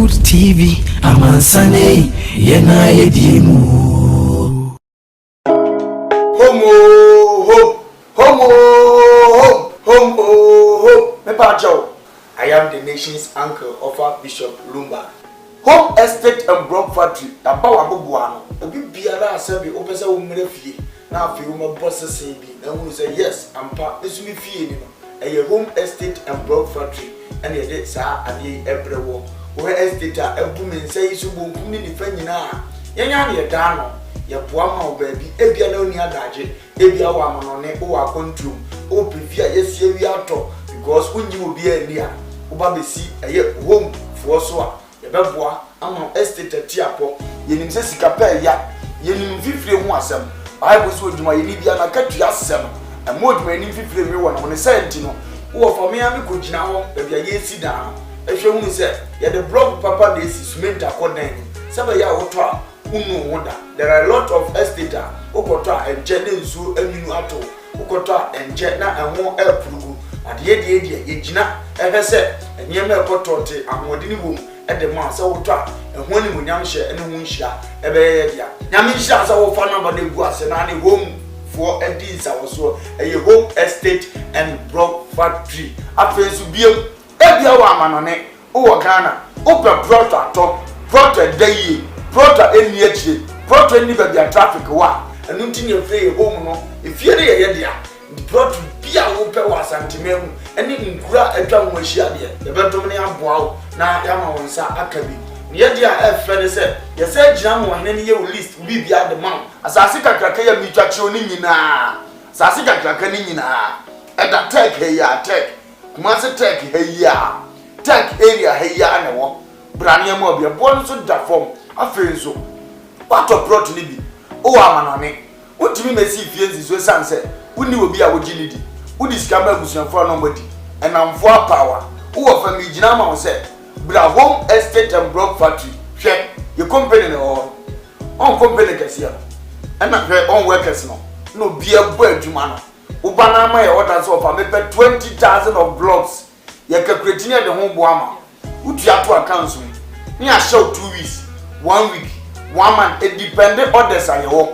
KUMAWOOD TV amansane yena yedimu Homo. I am the nation's uncle of Bishop Lumba. Home estate and block factory. Abawa bubuano. Ebi biara asabi opesa umre fie. Na afi uma boss say bi. Na who say yes, ampa esumi fie ni no. Eye home estate and block factory. And ye sa ade ebrewo. Wo estate a ebu men say isu bonkum ni nifa nyina. Yenya na ye da no. Ye boa ma obabi. Ebia na oni adaje. Ebia wa amonone o wa control. O previa yesie wi ato because unyi obi ani a. Oba besi eye home for so a. Yebeboa ama estate tiapo yenim se sika pa ya yenim fifire hu asem bible so odwuma yeni bia na katua asem amodwuma yenim fifire we wona wona senti no wo fa me ami ko gina ho bia ye si da ehwe hu se ye the block papa dey si cement akodan sebe ya woto a unu woda there are a lot of estate okoto a enje na nzu aminu ato okoto a enje na enwo apurugu ade ye gina ehese enyema ekotote amodini wo ede ma se wo twa ehun ni munyam hye ene hu nhia ebe ye dia nyam nhia se wo fa number na gu ase na ne home for edins awo so eye home estate and block factory afensu biem ebia wa amanone wo Ghana open plot ato plot edeye plot eni achie plot eni ba bia traffic wa enu ntini efre home no efie ne ye dia plot bia wo pe wa santimemu eni nkura atwa mo ahia de ebedom ne aboa na yama wonsa akabi ye dia efre se ye se gina mo hene ne ye list bi bia de man asase kakraka ya mitwa che oni nyina asase kakraka ni nyina eda tech ya tech kuma se tech ya tech area ya na wo brania mo bia bo so da form afenso wato plot ni bi o amanone utimi mesi fie nzizo sanse uni obi a wogini di udi skamba agusuafo no mbodi enamfo power wo fa mi gina ma wo se bra home estate and block factory hwe ye company no on company kasia na hwe on workers no bia bo adwuma no wo bana ma ye order so fa me pe 20,000 of blocks ye calculate ni de ho bo ama utu ato accounts ni a show 2 weeks 1 week 1 month it dependent orders ayewo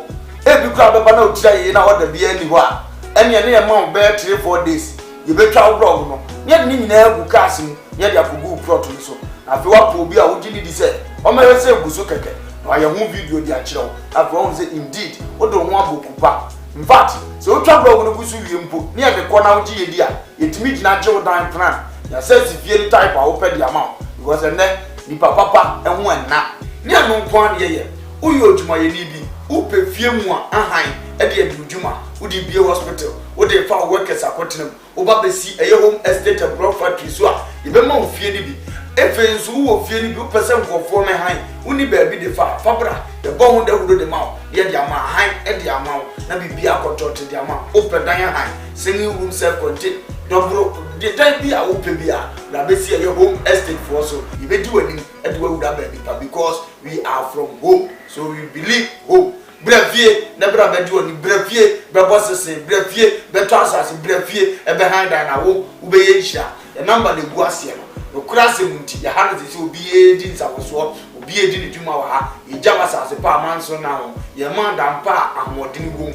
ebi kra be bana otira ye na order bia ni ho a ene ne ye ma be 3-4 days ye be twa blog no ye ni nyina agu cars mu ye dia kugu plot so afi wa po bi a wogini di se o ma yese guso keke na ye hu video di a kire afi won say indeed o do ho abokupa in fact so o twa blog no guso wie mpo ne ye de kona wo gi ye di a yetimi gina je wo dan plan ya say si fie type a wo pe di ama because ene ni papa ehu enna ne anu nko an ye uyo odwuma ye ni bi upe fie mu a ahan e de adwuma udi bie hospital udi fa workers akotenam oba besi eye home estate and block factory so a ibe ma ofie ni bi efe nso wo fie ni bi upese nkofo me han uni ba bi de fa fabra e bo hu da hudo de ma ye de ama han e de ama na bibia akotote de ama open dan han singing room self contain dobro de dan bi a open bi a na besi eye home estate for so ibe di wani e de wuda ba bi because we are from home so we believe home brevie na brabedi oni brevie bebosese brevie betwasase brevie ebe handa na wo ubeye hia e number na gu ase no krase munti ya hana se obi edi nsawoso obi edi ni dwuma wa ha ejama sase pa manso na ho ye manda mpa ahmodini gum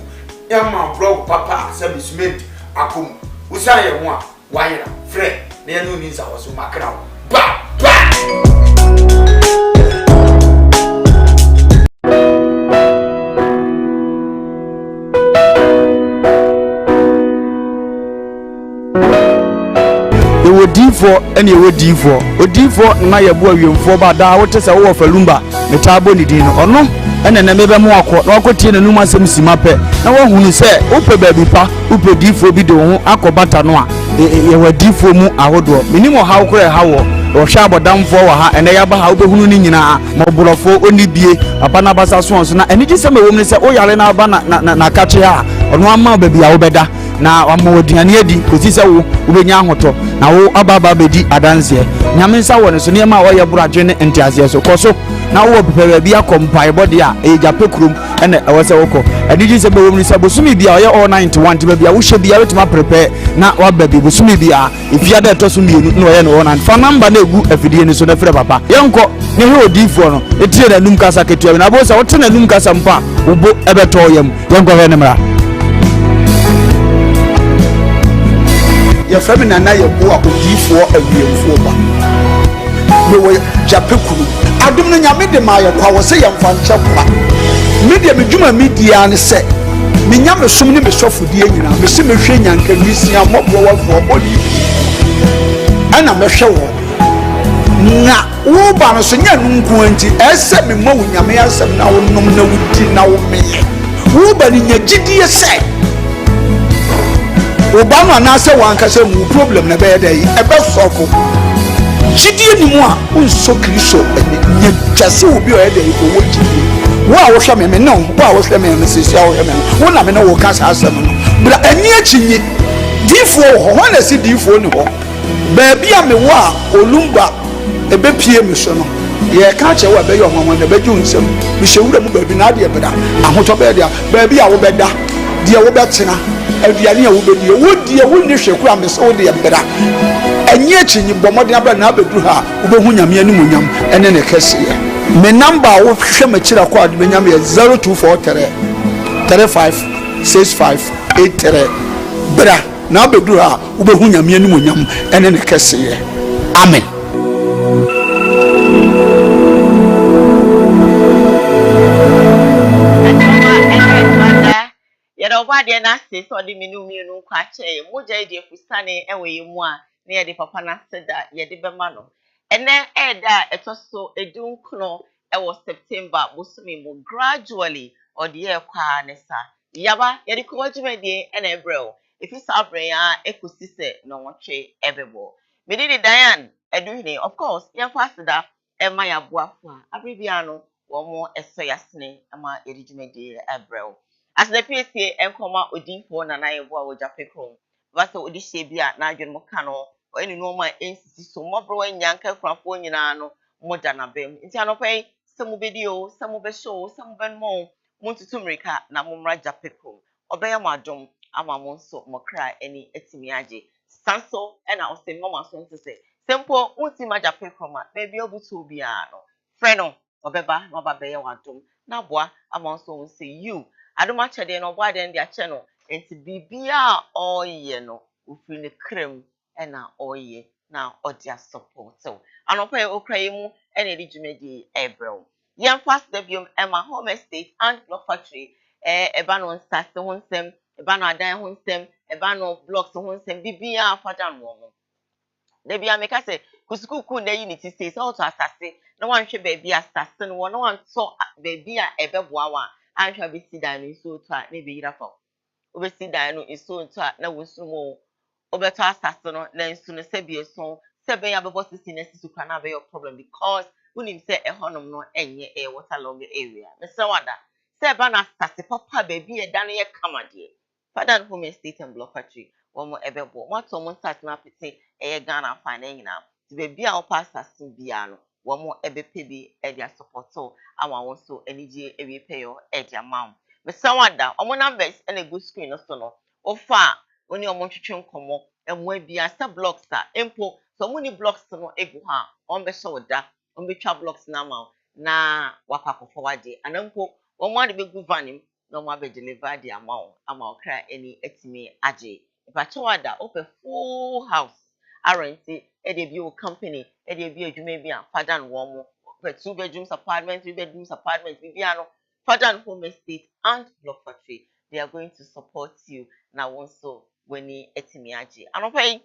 ya ma blog papa sabi cement akom usa ye ho a wayera fre na ye no ni nsawoso makra ba odifo ene odifo na yebo awemfo ba da wote se wo falumba me tabo ni din ono ene na mebe mo akọ na akotie na numa asem simape na wo hunu se ope baabi pa ope difo bi de ho akobata no a ye wadifo mu ahodo minimo ha ukore hawo o hwa abodamfo wa ha ene ya ba ha obehunu ni nyina mo borofo oni bie papa na basa so na ene gise me wom ni se o yare na ba na kache ha ono ama baabi a wo beda na wama aduane adi kosi sɛ wo wobɛnya ahotɔ na wo ababa bɛdi adanseɛ nyame nsa wɔ ne so nneɛma a wɔyɛ boradwe ne nteaseɛ so kɔ so na wo pɛpɛ baabi akɔ mpaebɔ de a ɛyɛ gyape kurom ɛna ɛwɔ sɛ wokɔ ɛde gye sɛ bɛwɔ mu sɛ bosome bia ɔyɛ all 91 nti baabi a wohyɛ bia wotumi aprepɛ na waba bi bosome bia ɛfia da ɛtɔ so mmienu na ɔyɛ ne all 90 fa namba na ɛgu afidie no so na frɛ papa yɛnkɔ ne hwɛ odiifoɔ no ɛtire n'anum kasa ketewa bi na abɔ sɛ wote n'anum kasa mpo a wobo ɛbɛtɔ yam yɛnkɔ hwɛ ne mmara yɛfrɛ me nana yɛbo a odiifoɔ awiemfoɔ ba mewɔ gyape kuru adom no nyame de ma yɛkwa wɔ sɛ yɛmfa nkyɛ kwa medeɛ medwuma media ne sɛ menya mesom ne mesɔfodie nyinaa mese mehwɛ nyankanisia mmɔborɔ wafoɔ bɔne ɛna mɛhwɛ wɔ na woba no so nyɛ no nko nti ɛsɛ memmɔ wo nyame asɛm na wonom na wodi na womeyɛ woba no nya gyidie sɛ woba no anaasɛ wankasɛ mu problem na ɛbɛyɛ dɛ ɛbɛsɔfo gyidie ni mu a wonsɔ kristo nya twase wo bi ɔyɛ dɛ ɔwɔ gyidie wo a wohwɛ me no wo a wohwɛ me no sisi a wohwɛ me no wo na me no wo ka saa asɛm no bra ani akyi nye diifoɔ wɔ hɔ na si diifoɔ ni hɔ baabi a me wo a olumba ebepie me so no yɛ ka kyɛ wo ɛbɛyɛ ɔmama na ɛbɛgye wo nsɛm mehyɛ wura mu baabi na adeɛ bɛda ahotɔ bɛyɛ deɛ baabi a wobɛda deɛ wobɛtena aduane a wobɛdie wodie wonni hwɛ kora me sɛ wodeɛ bra ɛnyɛ akyi nyi bɔ mmɔden abra na abɛduru ha wobɛhu nyame animuonyam ɛne ne kɛseɛ me namba a wohwɛ makyira kɔ ade bɛnyam yɛ 0243 35 65 83 bra na abɛduru ha wobɛhu nyame animuonyam ɛne ne kɛseɛ amen yɛda ɔba deɛ na ase sɛ ɔde menu mienu nkɔ akyɛ mogya yi deɛ fusane ɛwɔ yɛ mu a na yɛde papa na ase da yɛde bɛma no ɛnɛ ɛda a ɛtɔ so edunkono ɛwɔ September bosome mu gradually ɔde yɛ kɔ a ne sa yaba yɛde kɔ dwumadie ɛna ɛbrɛw efi saa brɛ ya ekosi sɛ na wɔtwe ɛbɛbɔ mede de Diane ɛduhene of course yɛmfa ase da ɛma yɛaboafo a abrebia no wɔn ɛsɔ yasene ama yɛde dwumadie ɛbrɛw as the PSA enkoma odinfo na na yebo a wojape krom basa odi hye bi a na adwene mo ka no eni no ma ensisi so mobro wanyanka krafo nyina no moda na bem nti anopai semu bedi o semu be show semu ben mo montutu mrika na momra jape krom obeya mo adom ama mo nso mo kra eni etimi age sanso ena ose mama so ntse sempo unti ma jape krom a baby obutu obi a no frɛ no obeba no ba beya wadom na boa ama nso won say you adoma chede no bwa den dia che no enti bibia oye no ofiri ne krem na oye na odia support so anopa e okraye mu na edi dwumedi ebrew yem fast debium ema home estate and block factory eba no nsase ho nsem eba no adan ho nsem eba no blocks ho nsem bibia fada no mo debia meka se kusukuku na yi ni ti say so to asase na wanhwe ba bia asase no na wanto ba bia ebeboa wa anhwa be si dan no nso to a na be yira fa obesi dan no nso to a na wosu mo obeto asase no na nso no se bie so se be ya bebo sisi na sisi kwa na be your problem because unim se ehonom no enye waterlog area me se wada se ba na asase papa ba bi e dan ye kamade father home estate and block factory womo ebebo wato mo start na pete Ghana fine nyina ti be bia o pass asase bia no womo ebepe bi e dia supporto ama won so enije ewe payo e dia mam me sawada omo numbers e na go screen no so no ofa oni omo twetwe nkomo emwa bia sa blocks a empo so mo ni blocks no egu ha on be so da on be twa blocks na ma na wakako forward anampo omo ade be gu vanim na omo be deliver dia ama okra eni etimi age ifa chawada open full house arrange e dey be o company e dey be adwuma bi an father no wo mo 2 bedrooms apartment 3 bedrooms apartment bibia no father and home estate and block factory they are going to support you na won so weni etimi age anopai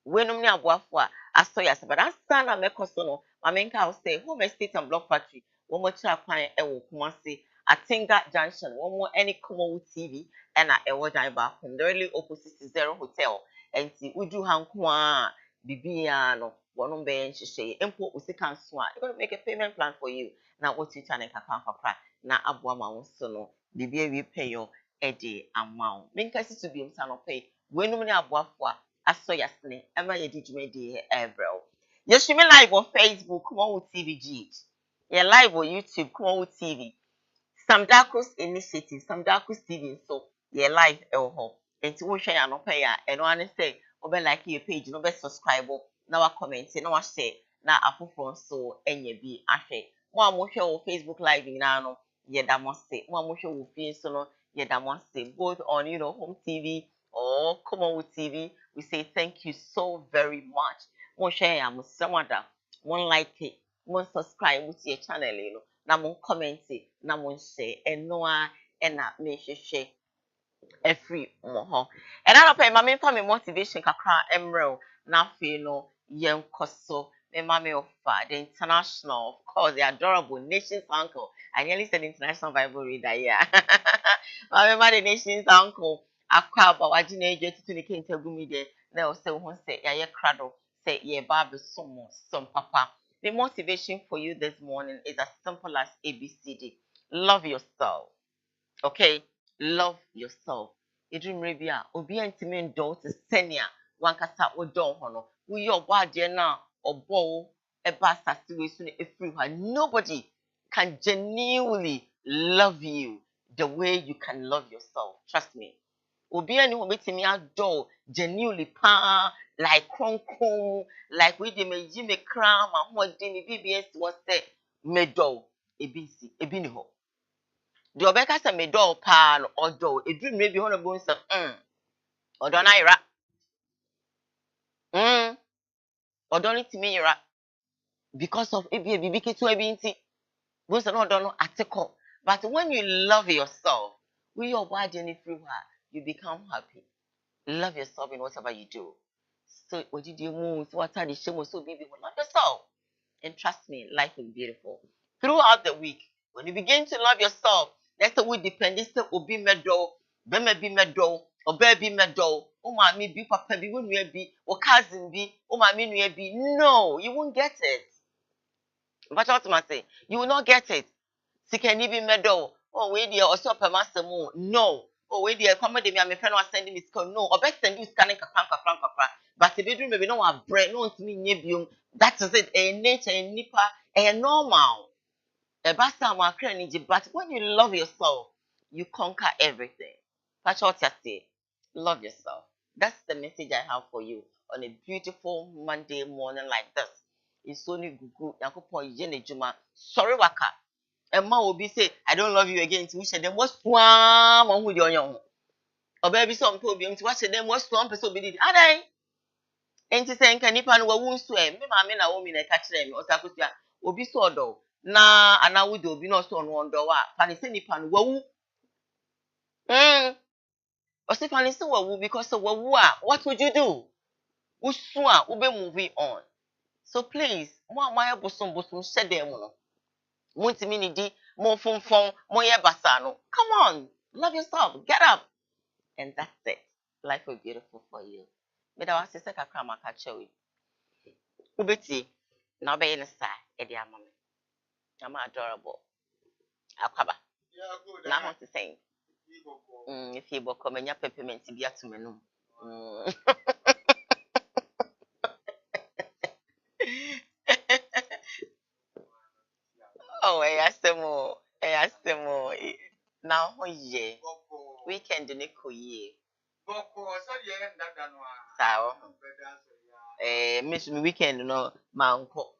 wenum ni aboafo a asoya sabada sana mekoso no mamenka ho say home estate and block factory wo mo kira kwan e wo Kumasi Atinga Junction wo mo any KUMAWOOD TV na e wo dan ba home directly opposite to Zero Hotel enti udu hanko a bibia no wono be nhihye empo usika nso a e going to make a payment plan for you na what you channel kakwan papa na aboa ma wo so no bibia wi pay yo ede amount. Menkasi to be pay. When no aboafo aso yasne ema ye di dwumadi ebro. You stream live on Facebook, KUMAWOOD TV. You're live on YouTube, KUMAWOOD TV. Some Darkos initiative, some Darkos TV, so you're live home. And to watch ya no pay ya, and one say, obe like your page, no be subscribe, now a comment, no a share, now a phone so any be ashe. One more show Facebook live in ano, ye da must say, one more show will feel so no, ye da must say, both on home TV or KUMAWOOD TV. We say thank you so very much. One share, I'm someone that one like it, one subscribe with your channel, na mon comment na mon share enoa na me hwehwe every mo and I don't pay my main family motivation kakra emrel na fe no yen koso me mama of the international, of course, the adorable nation's uncle. I nearly said international Bible reader, yeah. My the nation's uncle akwa ba wagina eje tutu ne kente gumi de na o se ho se ya ye krado say ye babu some papa. The motivation for you this morning is as simple as ABCD. Love yourself. Okay? Love yourself. Idrim rebia, obi antime ndo te senia wankasa odon hono. We your body na obo eba sasi we so na nobody can genuinely love you the way you can love yourself. Trust me. Obi ani wo betimi adore genuinely pa like kronkron like we dey meji me kra ma ho de me BBS was say medo ebi ni ho de obeka say medo pa no odo edru me bi ho no bo nsa odo na ira odo ni timi ira because of ebi ketu ebi nti bo nsa no odo no ateko. But when you love yourself, we your body any free you become happy. Love yourself in whatever you do. So what did you move? What are the shame so baby? Love yourself. And trust me, life is beautiful. Throughout the week, when you begin to love yourself, that's the way depend. This obi medo, be medo, or baby medo, oh my me be papa be when we be, or cousin be, oh my me we be. No, you won't get it. But what say? You will not get it. Can you be medo? Oh, wait there, or so per master more. No. Oh, wait there, come with me, I'm a friend was sending me school. No, or best send you scanning kapra. But if you do maybe no one bread, no to me nebium. That is it, a nature, a nipper, a normal. A basta macranity, but when you love yourself, you conquer everything. That's what I say. Love yourself. That's the message I have for you on a beautiful Monday morning like this. It's only gugu, yakopo yene juma. Sorry waka. And ma will be say, I don't love you again. To which them was one with your young. Or baby some told to watch them was one person be did. And I ain't saying can nipan wa won't swim. Me mamma na woman I catch them or takusia will be so though. Na and I would be not on one door. Fanny nipan woo. Or say Fanny so woo because of what would you do? Uswa ube moving on. So please, one my bosom said them. Want me di more fun more basano. Come on, love yourself, get up. And that's it. Life will be beautiful for you. But I was sister kakra catch you. Ubeti, na be in sa e dia mama. I'm adorable. Akwaba. Yeah, good. Now want to say. If you boko menya peppermint bi atome no. Oh, I asked them more. Now, ye weekend in a ye. Miss me weekend, no, my uncle,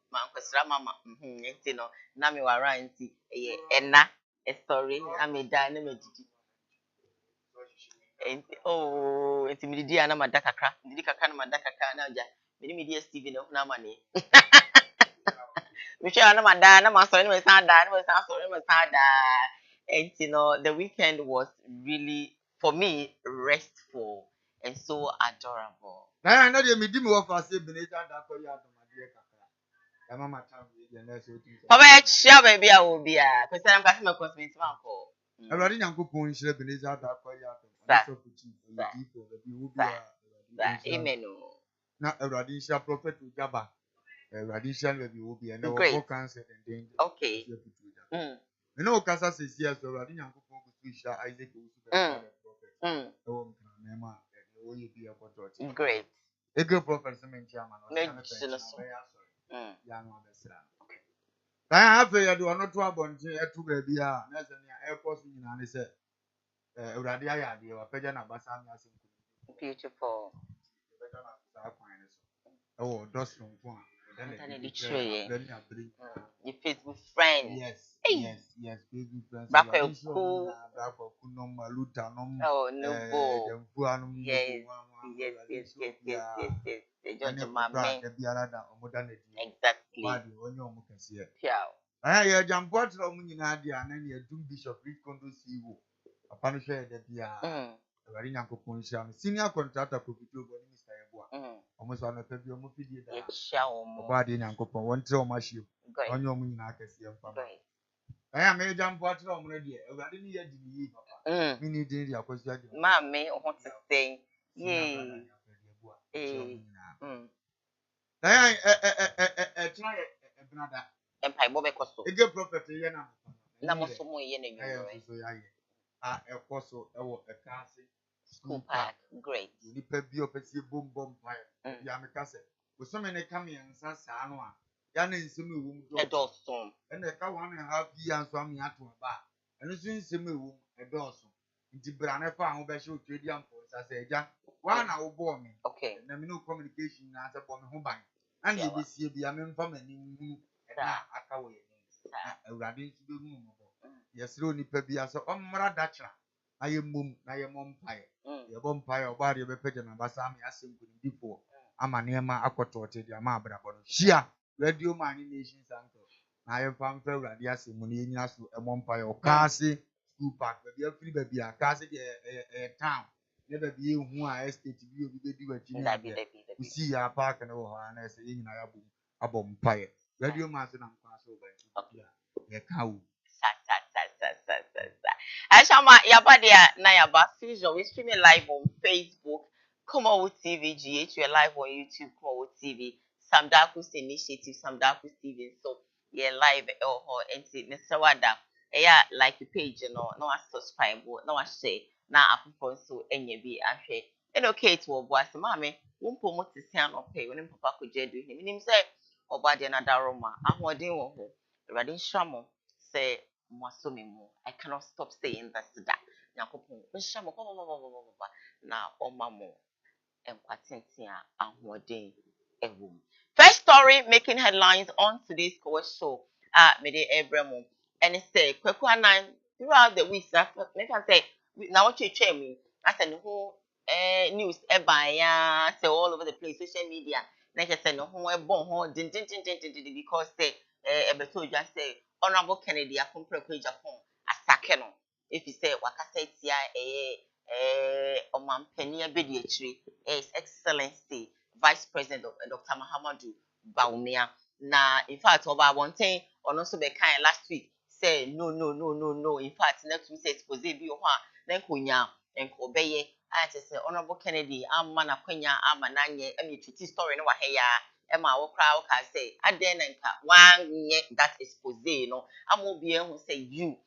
Mama, you know, Nami Waranti, and na a story, I may dynamite. Oh, it's immediately an amadaka, Dika Madaka, Naja, media Stephen of Namani. Michelle Anamadana, my son was sad, and you know, the weekend was really, for me, restful and so adorable. Now I know they me do for say Benita that for you my dear Kaka. Mama town we na so tu. Papa ya baby I will be because I'm going to cosmetics uncle. Everybody Nyankopon share Benita that for you so fuchi. You will be amen. Now everybody share prophet to Jaba. Radiation will be and no cancer and danger. Okay. You know, Casa says yes, already. Fisher Isaac Mm. prophet. Oh, Nema, oh, you be a portrait. Great. A good prophet, some chairman, or Make some sure so. young okay. I have a do not to abundant to baby. That's an airport in an is a radia, you are pagan ambassador. Beautiful. Oh, Dustin. And then the tree. Your Facebook friend. Yes, Hey. yes, baby friends. Brako cool. Brako Kunum, Lutanum, Oh, no bull. the Buanum, Yes. They don't my man. the Biarada, or modernity. Exactly. Body, on your Mukas here. Yeah. I hear jump what from Nadia, and then you do Bishop Reed Condo see you. A punisher that they are. Varina Coponsham, senior contractor could be doing Mr. Eboa. Almost one of the Mufidi. Body and Copon, one throw my ship. On your moon, I can see him. I am a jump what from already. I didn't yet believe. We need India because you are Mammy, I want to say, yay. I try another. Empire Bobby Costo. A good prophet, Yana. Namosomo Yenny. A coso, a castle. School park. Great. You pay Biopesi boom bomb fire. Yamacase. With so many coming and Sasanoa. Yana in some room. A doorstone. And the car 1.5 years from me at one bar. And as soon as some room, a doorstone. Into Brana found special trading posts as a jack. 1 hour bore me. Okay. And no communication as upon home bank. And you will see the Amen family. A radin to the room. Yes, Roni Pebia, so Dacha. I am mum, I am umpire. Your bumpire, body of a pigeon and Basami as simple before. I'm an Emma Aquatorte, the Amabra. Shia, radio mining nations uncle. I am found fair radiasi Munias to a umpire or Cassie, school park, but you're free baby, a Cassie, a town. Never be who I estate to be able to do it. We see our park and over, and I say, in a bumpire. Radio Master and pass over. A cow. Ashama Yabadia Nayaba Fusion. We streaming live on Facebook, KUMAWOOD TV, GH. We're live on YouTube, KUMAWOOD TV, Sam Darkus Initiative, Sam Darkus TV. So yeah, live and see Mr. Wada. Yeah, like the page, you know, no one subscribe, no one share. Now I so any be and share. And okay to a boy, so mammy, won't promote the sound of pay when Papa could do him. Him say, or body another Roma. I'm what they want. Radin Shamo say. I cannot stop saying that. Now, oh, mamma, and Quatintia and Warding a room. First story making headlines on today's Koowaa Show. Mede Abraham and it say, Kwekwana throughout the week. Make I say, now what you tell me? I said, who news by say all over the place, social media. Like I said, no, who born because they ebeto just say. Honorable Kennedy Akumpre Japan Asakeno. If you say Wakasetia Oman Penia Bediatri, His Excellency Vice President of Dr. Mahamadou Baumia. Na in fact over one thing or also be kind last week say no. In fact, next week say expose be one then kunya and obey. I say Honorable Kennedy, I'm man of Kenya, I'm an anye, and you story no wahaya. Emma will crowd can say, I then one that expose, no. I won't be able to say you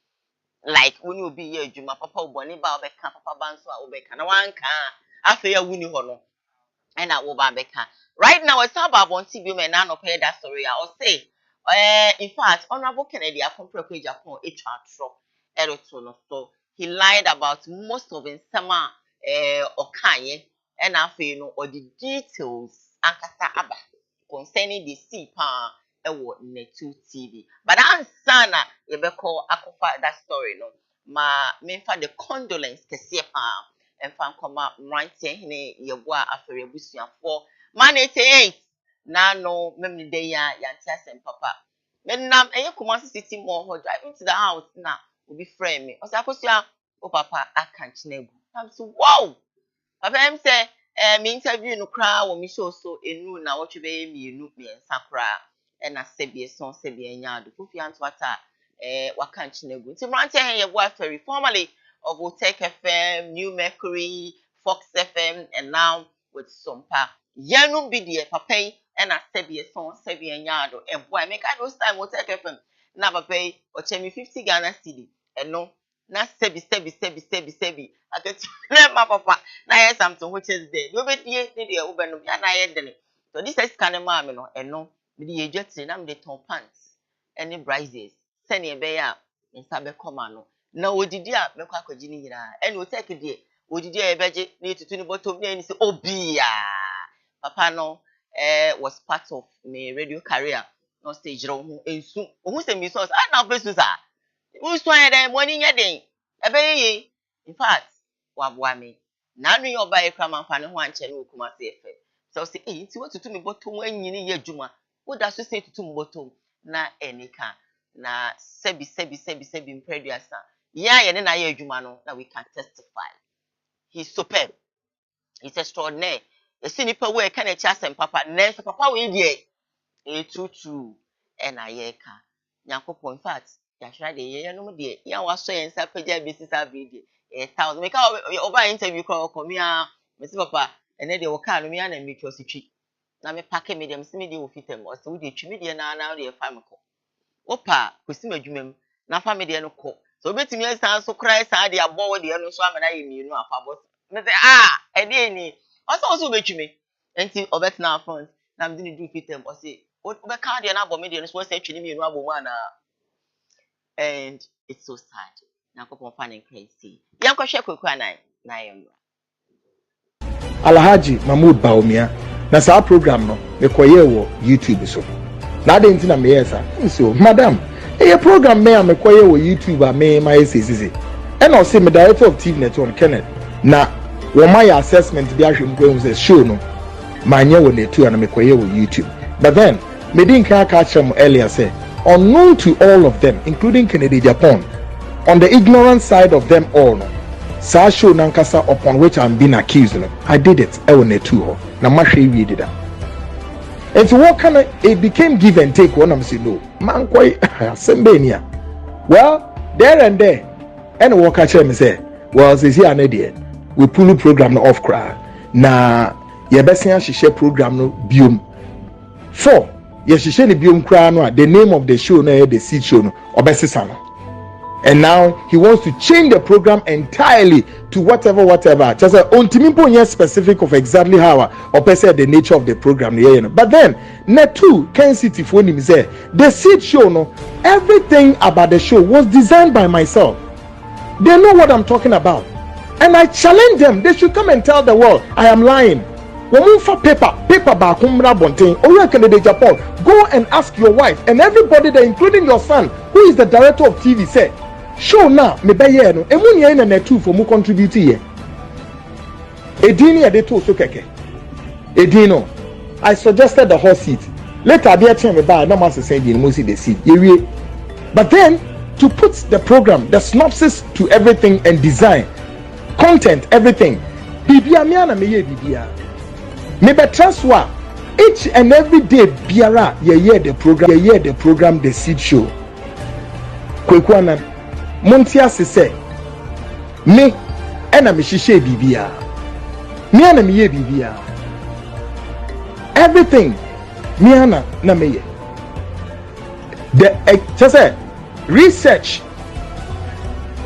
like when you be here, Juma Papa Bonnie Barbecca, Papa Banso, Obeka, and one can after a winning honor and I will Barbecca. Right now, it's about one TV man, none of that story. I'll say, in fact, Honorable Kennedy, I compare Japan, HR so he lied about most of his summer or Kanye, and I feel or the details, Ankasa Abba. Concerning the CPA Netu TV. But I'm sana yebeko akofa that story no. Ma menfa the condolence kese pa and fan koma ranting hine yeboa afere busuafo man 88 na no memni de ya yantiasem papa. Menam eye Kumasi City Mall ho driving to the house na obi friend me. Osa akosua o papa akanchina egu. I'm so wow. Papa em say me interview no kra wo mi show so enu na wo twebe mi enu me nsakra e na sebie son sebie nya do fufi anto ata waka nchinagu nti mrante hen ye bo aferi formerly of Tech FM, New Mercury, Fox FM and now with Sompa yanu bi de papa e na sebie son sebie nya do e boy make I those time Tech FM na papa o chemi 50 Ghana cedi eno na sebi akati na ma papa na yes something which is there you be die ne de wo be no ya na ye de so this is kind of ma me no eno me de ye jetri na me de ton pants any brizes send ye be ya nsa be koma no na odidi a me kwa kwaji ni nyina ene o take de odidi a ye beje na tutu ni bottom na ni say obia papa no was part of my radio career no stage ro ho ensu ohun se mi so na fesu sa Uswa ya money nya den ebe ye in fact wabwa me na anu yo ba e kra man fa ne ho anche ne okuma se efe so say eh nti watutu me bottom anyini ye adwuma wo da so say tutu me bottom na enika na sebi mpreduasa ya ye ne na ye adwuma no na we can testify he's superb he's extraordinary esi nipa we ka na cha sem papa na so papa we die e tutu e na ye ka Yakopon in fact yahwa de ye no de ya waso yen sa pagya besisa video 1000 me ka oba interview ko me a me se papa ene de wo ka no me ya na me twa sitwi na me pack me de me se me de wo fitam o se wo de twi me de na de fa me ko opa kosi madwumam na fa me de no ko so obetimi asan so krai sa de abo wo de no so amana ye mienu afa bo me se e de ni o so obetwi me enti obetna front na me de do fitam o se obe ka de na abo me de no so se twi ni mienu abo mu ana and it's so sad. Nakopon fan and crazy. Yanko sheko kwa na yemwa. Alhaji Mahmood Baumia na saa program no me koye wo YouTube so. Na de nti na me yesa. So madam, program me koye wo YouTube a me my sisi. And I say me director of TV net on Kenneth. Na wo my assessment bi ahwem ko say show no. Manye wo netu na me koye wo YouTube. But then me din kan catch them earlier say unknown to all of them, including Kennedy Japan, on the ignorant side of them all, Sa show nankasa upon which I'm being accused, I did it. I will need to. Now, my we did that. And so, what kind of it became give and take when I'm saying no, man, quite Sembania. Well, there and there, and walk catch him say, well, says here an idiot. We pull the program off cry. Now, your best she share program no biom. 4. Yes, she the biom crown. The name of the show, no, the seed show, no, Obesisano. And now he wants to change the program entirely to whatever. Just on Timimpo, yes, specific of exactly how or say the nature of the program. But then, net 2, Kansas City for him say the seed show, no, everything about the show was designed by myself. They know what I'm talking about, and I challenge them. They should come and tell the world I am lying. For paper back home Bonting or Canada Japan. Go and ask your wife and everybody there, including your son, who is the director of TV, say, show now, me buy no, and when you're in a two for more contribute here. Edini ade to so keke. Edino, I suggested the hot seat. Later, be a time about no master saying the most the seat. But then to put the program, the synopsis to everything and design, content, everything. Bibia miana me ye bibia. Me be transfer each and every day biara ye hear the program the seed show. Kwekwana montia se say me ena me hihye bibia. Me ana me ye bibia. Everything me ana na me ye. The just say research,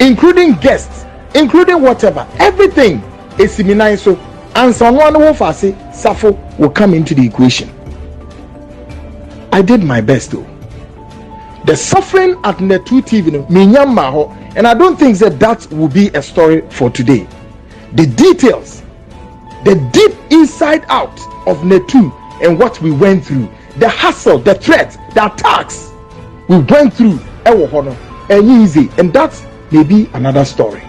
including guests, including whatever, everything is similar. So and someone who say Safo will come into the equation. I did my best though. The suffering at Netu TV, and I don't think that will be a story for today. The details, the deep inside out of Netu and what we went through, the hassle, the threats, the attacks we went through, and easy, and that may be another story.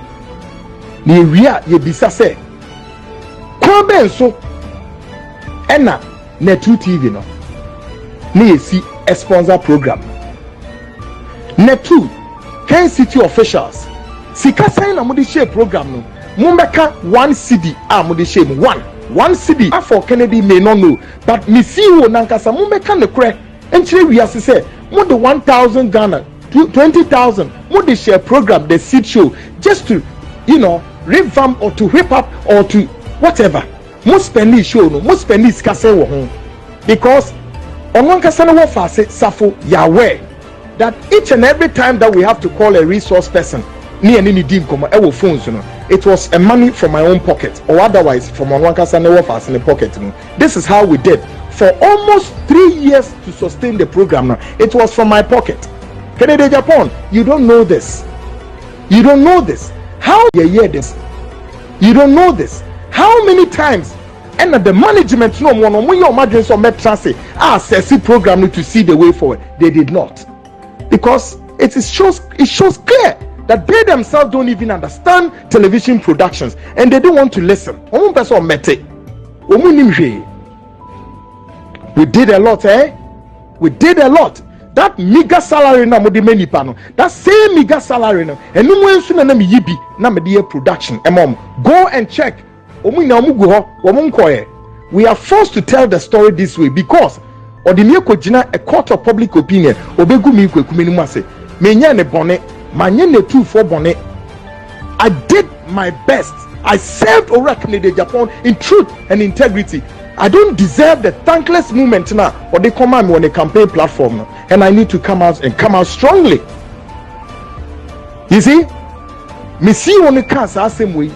So ena Netu TV no na see a sponsor program. Netu Kansas City officials sika sign na mudi share program no mumbeka 1 cedi a mudi share 1 cedi for Kennedy may not know, but me see wo nankasa mumbeka ne kure enchire wiase say mudi 1000 Ghana 20,000 mudi share program the seed show just to revamp or to whip up or to whatever. Most penny show no, most penny skase wo ho. Because on one kasana wo fa say Safo Yahweh that each and every time that we have to call a resource person, Me and any dim come our phones, you know. It was a money from my own pocket, or otherwise from one casa never fast in the pocket. You know. This is how we did for almost 3 years to sustain the program. Now it was from my pocket. Canada, Japan, you don't know this. You don't know this. How you hear this? You don't know this. How many times? And the management no one when your emergency or metranse assess program to see the way forward. They did not, because it shows clear that they themselves don't even understand television productions and they don't want to listen. We did a lot, we did a lot. That meager salary na modi many pano. That same meager salary na. And no one soon na me yibi na me dear production. Go and check. We are forced to tell the story this way because or the mere kojina a court of public opinion obegu mi kwekumi mu ase. Menya ne bone, manye ne 2 for bone. I did my best. I served Canada Japan in truth and integrity. I don't deserve the thankless movement now or they come on a campaign platform now. And I need to come out strongly. You see, me see on the cancer same way.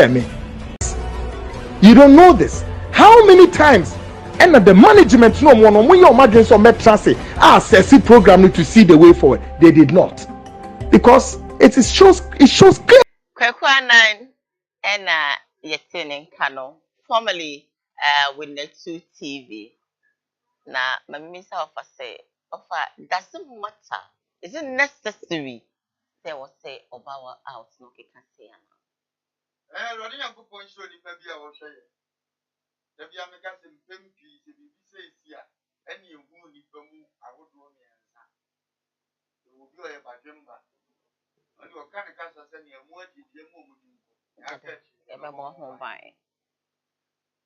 Me. You don't know this. How many times and the management no one when your emergency or metranse assess program to see the way forward. They did not, because it shows clear. Koowaa 9 and yetening kano formerly with the 2 TV. Na mamisa offer say doesn't matter. Is it necessary? There was say Obawa out no can say Running a good point show the baby I will show you. The Biamaka and Pempi, the BBC here, any of whom you come, I would do me answer. You will be a bajumba. And you can't cast us any more than the moment. I catch you ever more home by.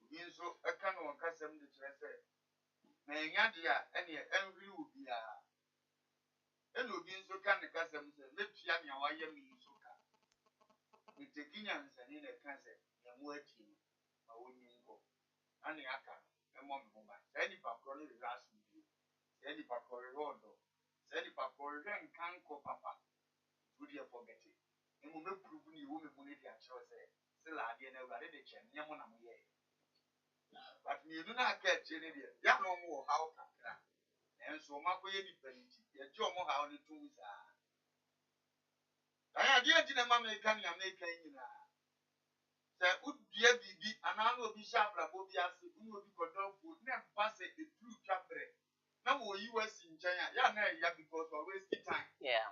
So a canoe and custom the treasure. May Yadia any every would be a. And will be so kind of custom, lift Yamia, why you mean so. With the Guineans and in a cancer, the more team, I wouldn't go. Any aka, a mom, any papori grass with you, any papori rodo, any papori and can't go papa. Would you forget it? And we will prove you women who need your choice. Still, I didn't know that they can Yamona. But you do not get any idea. You know more how to crack. And so, my way dependent, your job more how the tools are. I didn't know Mamma can you make any. There would be a baby, and I will be sharp like Bobias, who will be controlled, would never pass it the true chapter. Now, US in China, yeah, because we're wasting time. Yeah.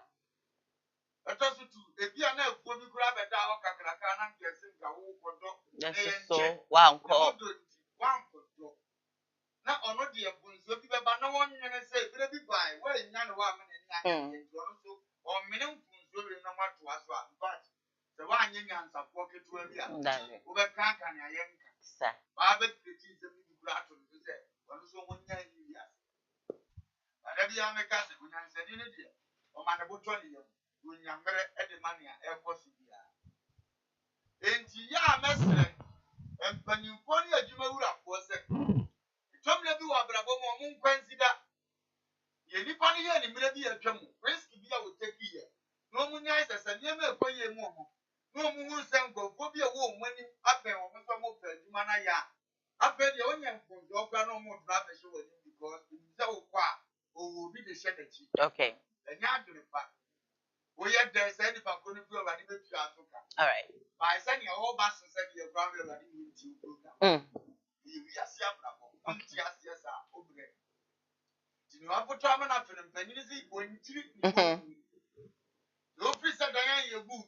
I told you to, if you are not going to grab a dog, I can't get a walk. That's so wow. One for dog. Now, on what the abundance of people, but no one can say, baby, by where in none woman and or minimum really no matter what, but the one young answer pocket to a year. Over can't and I am. Barbet is the gratitude to say, one so 1 year. But every young cousin, when I said in India, or man about 20 years, when you're at the money, air possible. And yeah, Messer, and when you pony a Jimura was a some level of Brabon, consider. You live on here and maybe a drum, risk be I will take here. No one else as a never for you more. No more sample, for be a woman when you up there on some of the Manaya. Up there, the onion from your no more brother show because it's so far or will be the shepherd. Okay. And now to the fact. We had there said if I'm going to feel like it to Africa. All right. By sending your whole bus and said your brother like you to program. You are Siabrabo, yes, over there. You have put time enough for them, Penny, when you the officer Diane, your boot.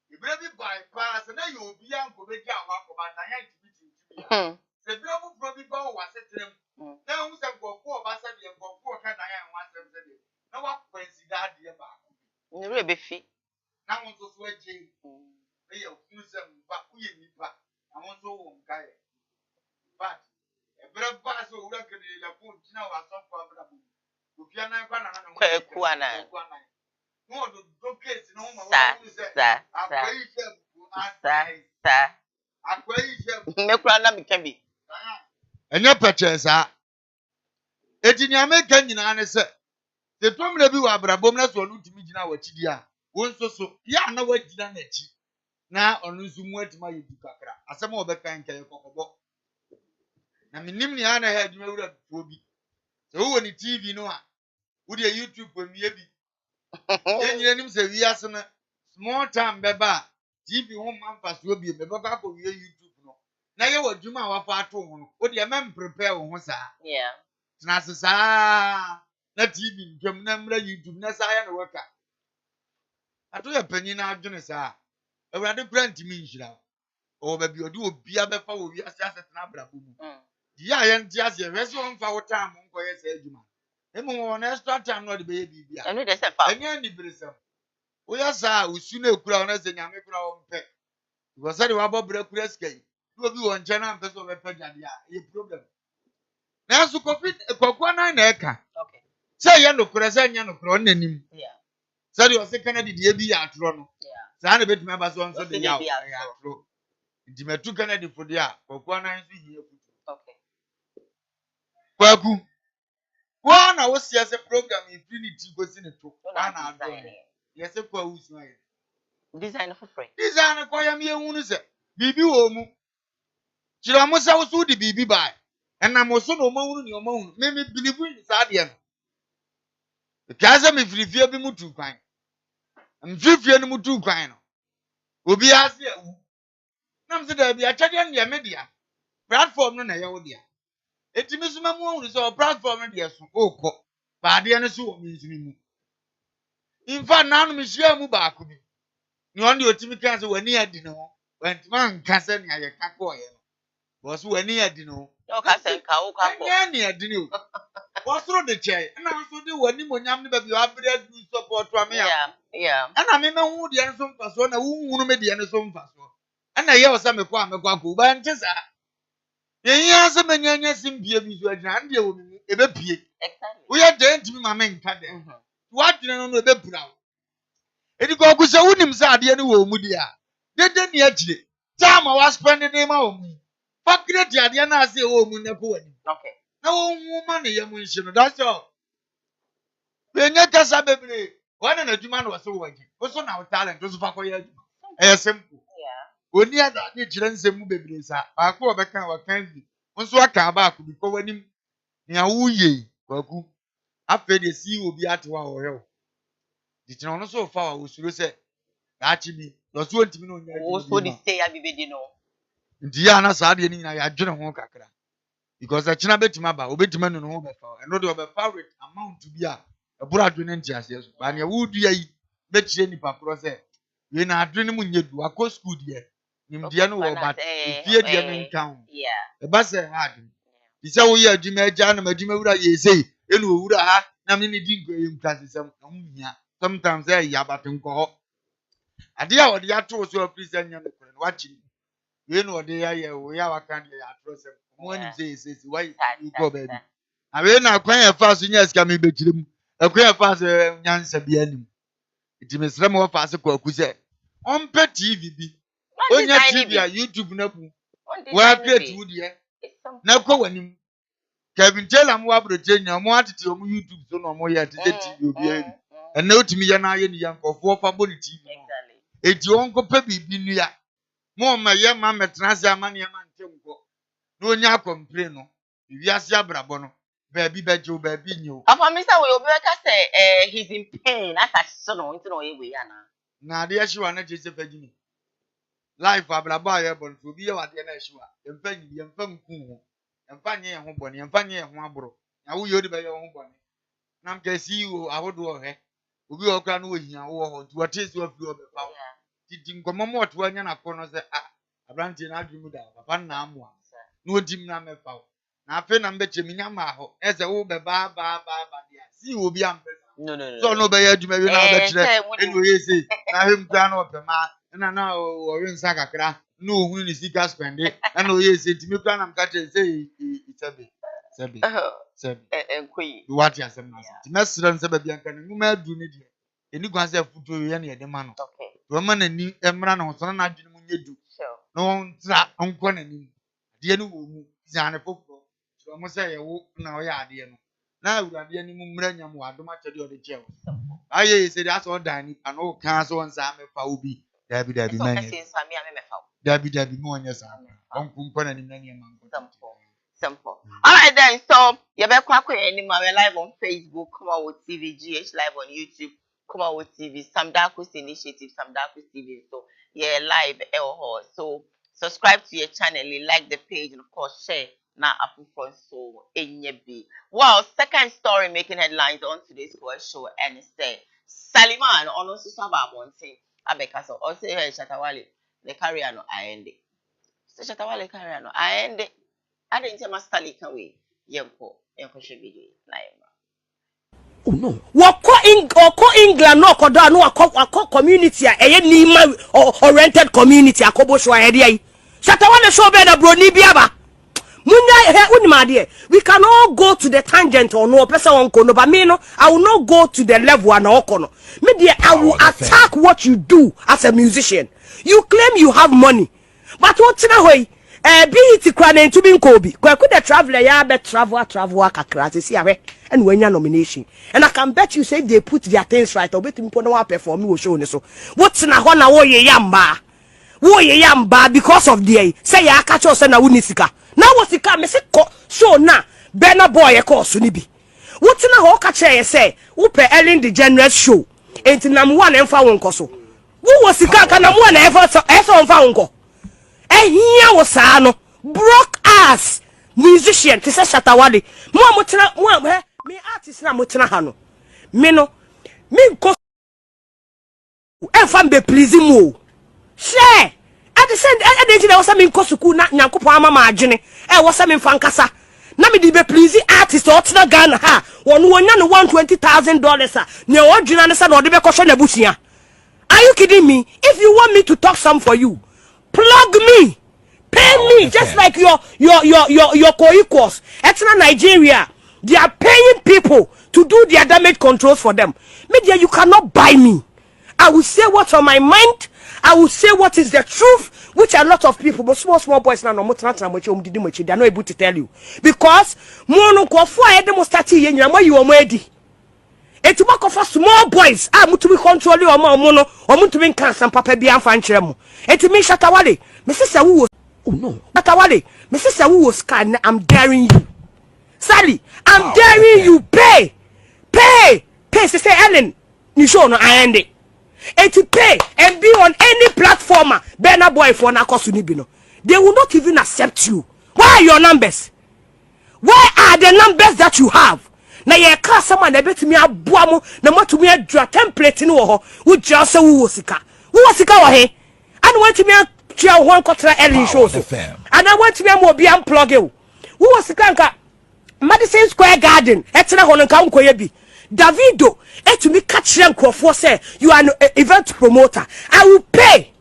You better be bypass, and then you'll be uncle, make your walk about Diane to be to the global probably go was at them. Now, we have got 4 buses and 4 Diane once every day. No one can see that dear back. Really be fit. Now, I'm so sweating. They are fusing, but we need back. I want to won't guy. But a better pass will reckon in the food now as some problem. Koowaa 9. No, the case, no more. And your purchase, it in your making in answer. The problem of you are Brabomnas or Lutimina or Chidia. won so ya na wagina na chi na onu nso mu atima yedu kakra asem obeka nka ye kokobo na minim ni ana ha adwuma wura obi so wo ni TV no a wo de YouTube ko mie bi yenyina nim se wiase na small time beba TV ho manfa so obi beba ka ko wie YouTube no na ye wadwuma wafa ato ho no wo de mem prepare wo ho saa na saa na TV ntwam na mra YouTube na saa ya na waka ato ya panyin na adwene saa awurade kura ntimi nhira o ba bi odi obi abefa wo wiase asetena brabo mu ya ye nti ase wese won fa wo time nko ye saa adwuma emu won extra time no de be ye bibia enu de se fa enya ni biresam wo ya saa usu na ekura wona se nyame kura wo mpe wo se de wa bobra kura skai do obi won nche na mpe so be pa jade a ye problem na so kokwa na na eka okay se ye no kura se nya no kura on nanim se de o se Canada de bi ya atro no saa na betuma ba so nso de ya atro ndi metu Canada fo de a kokwa na nso hie futu okay kwaku kwa na wo siase program infinity go si ne to kwa na ado yese kwa usu aye design for free design kwa ya me hunu se bibi wo mu kira mo sa wo so di bibi bai na mo so no mo hunu ni o mo hunu me believe in sa de no kaza me firifie bi mutu kwan mfifie no mutu kwan no obi ase awu nam se da bi a chade ne media platform no na ye wo dia etimi so ma mu hunu so platform no de so okọ ba de no so wo mi nsini mu in fact nanu mi hia mu ba ko bi ni on de otimi kan se wani adi no wantima nka se ne aye ka ko ye no bo so wani adi no no ka se nka wo ka ko ne adi ni o bo so de che na so de wani monyam ne ba bi abre du support wa me yeah ana me me hu de no so mfa so na wu hunu me de no so mfa so ana ye o sa me kwa ko ba nte sa ye ya se manyanya simbie bi so agina ande wo mi ebe pie exactly wo ye de ntimi ma me nka de wadwene no no ebe pura wo edi ko ku se wunim se ade ne wo mu dia dede ne agire time wa spend ne ma wo mu fakire di ade na ase wo mu ne ko wani okay na wo hu ma ne ye mu nshi no that's all we nya kasa bebre wana na djuma no wo se wo agi wo so na wo talent wo so fa ko ye adjuma e simple oni ada ne gire nsem mu bebre sa ba ko obeka wa kan bi nso aka ba ko bi ko wanim nya wo ye kwaku afa de si obi atewa wo he ditina ono so fa wa usuro se gaachi bi lo so ntimi no nya wo so di say abibedi no ndi ya na saa de ni nyina ya dwene ho kakra because a china betima ba obetima no ho be fa eno de obe favorite amount bi a ebura dwene nti ase so ba ne wudu ya yi betire nipa pro se we na adwene mu nyedu akọ school de nimdia no wo ba fie de no nkan e ba se hard di se wo ya adwuma agya na madwuma wura ye sei enu owura ha na me ni di nko yim klase sem amnya sometimes ya batenko ade a odi ato so office nya no kure no wachi we no odi ya ye wo ya wakan ya atro sem mo ani say why you go baby a we na kwan ya fa so nya sika me bekire mu akwan ya fa so nyansa bi anim iti mesre mo fa so kwa ku se onpe TV bi onya TV a YouTube na bu wa create wo de na kwa wanim Kevin Taylor mo abroche nya mo atete mo YouTube so no mo ya tete TV obi ani ena otimi ya na ye ni yankofo fa boni TV exactly eti onko pe bibi nua mo ma ye ma metena se ama ne ma nte nko na onya complain no bibi ase abrabo no baabi bejo baabi nyo papa mr we obi ka say he's in pain aka so no nti no ye we yana na de ahwa na jese fagini life abrabo aye bon so obi ye wade na ahwa yemfa nku ho yemfa nye ho bone yemfa nye ho abro na wo yodi be ye ho bone nam ka CEO ahodo ohwe obi okra no ohia wo ho nti what is what you be fa titi nkomo mo to anya na kono se abranti na adwumu da papa na amoa no odim na mefa na afi na mbeche minya ma ho eze wo be ba dia si obi ambe no so no be ya adwuma wi na be kire enu ye se na hem kra na opema na o wi nsa kakra no ohun ni sika spende na o ye se timi kra na mka che se sebe enkoyi what ya sem na ti mesre nse ba bia nka ne nwuma adu ne de eni gwan se futo ye na ye de ma no okay to ma na ni emra na so na adwene mu nyedu sure no ntra onko na ni de no wo mu zane fofo so mo se ye wo na o ya de no na awurade ani mu mra nyam wa adoma chede o de chewo Aye, say that's all Danny, and all cancer on Sam Faubi. Debbie, man. Debbie, no one, yes, Uncle Conan and many among Simple. All right then. So you better crack any more. We're live on Facebook, KUMAWOOD TV, GH live on YouTube, KUMAWOOD TV, Sam Darkus Initiative, Sam Darkus TV. So yeah, live so subscribe to your channel, like the page, and of course share. Now up front so be. Well, second story making headlines on today's Koowaa Show and say Saliman on also about one thing. Abeka so also here Shatawale the carrier no I end it. So Shatawale carrier no I end it. I didn't tell my Sally can we Yanko should be oh no. Wako England no koda no wako community nima oriented community akobo show area. Shatawale show be na broni biaba. We can all go to the tangent or no person on kono, but me no, I will not go to the level and okono. Media, I will attack what you do as a musician. You claim you have money, but what's in a way? Be it crying to be Kobe. Could the traveler, yeah, bet travel, kakra, see and when your nomination. And I can bet you say they put their things right or bet me put no perform you show so. What's in a hona wo ye yamba? Wo ye yamba because of the say ya catch us na unisika. Now what's the come say show na Bena boy e course ni bi. What na ho catch ye say upe Ellen DeGeneres show. Enti nam one emfa wonko so. Wo wasika ka nam one ever emfa wonko. Here was no broke ass musician to say Shatawale. Me artist na mutena hano. Me no me go e fam be please mo. Share. At the same there was some kosuku na nyankopon ama ma agene. E was some fankasa. Na me di be please artist or tina Ghana ha. Wonu wonya no $120,000 ne odwina ne sa na ode be kosho na busia. Are you kidding me? If you want me to talk some for you, plug me, pay me, just like your co-equals. Extra Nigeria, they are paying people to do their damage controls for them. Media, you cannot buy me. I will say what's on my mind. I will say what is the truth, which a lot of people, but small boys now, they are not able to tell you. Because mono kofu ayede mo start ye nyama you omedi. Eti mo kofa small boys a mutumi control you omo mutumi kan san papa bi amfa nkyere mo. Eti me Shatawale, me say wo oh no. Shatawale, me say wo scan I'm daring you. Sally, I'm daring you pay. Say Ellen, you show no I end it. And to pay and be on any platform, Bena boy for na kosunibino. They will not even accept you. Where are your numbers? Where are the numbers that you have? Na ye ka someone na betimi aboamo na matumi adra template ni wo ho. Wo jia se wo sika. Wo sika wo he. And want me tia ho kontra Ellen show so. And I want me obi unplug you. Wo sika nka Madison Square Garden. Etena ho nka nkoye bi. Davido, to me catch them for say you are an event promoter. I will pay.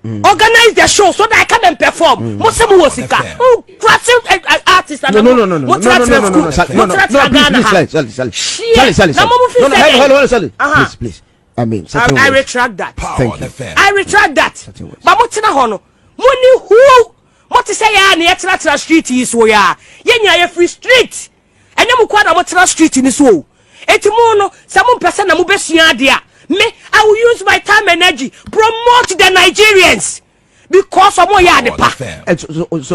Organize the show so that I come and perform. Mosamu Wasika. Oh, artist. No, please. I mean, I retract that. Thank you. I retract that. But Motina Hono, money who? What to say? I street is where ya free street. And you quite a Motina street in this wall. Etimono, some person na mubesua dia. Me, I will use my time and energy promote the Nigerians because of what you are the pa.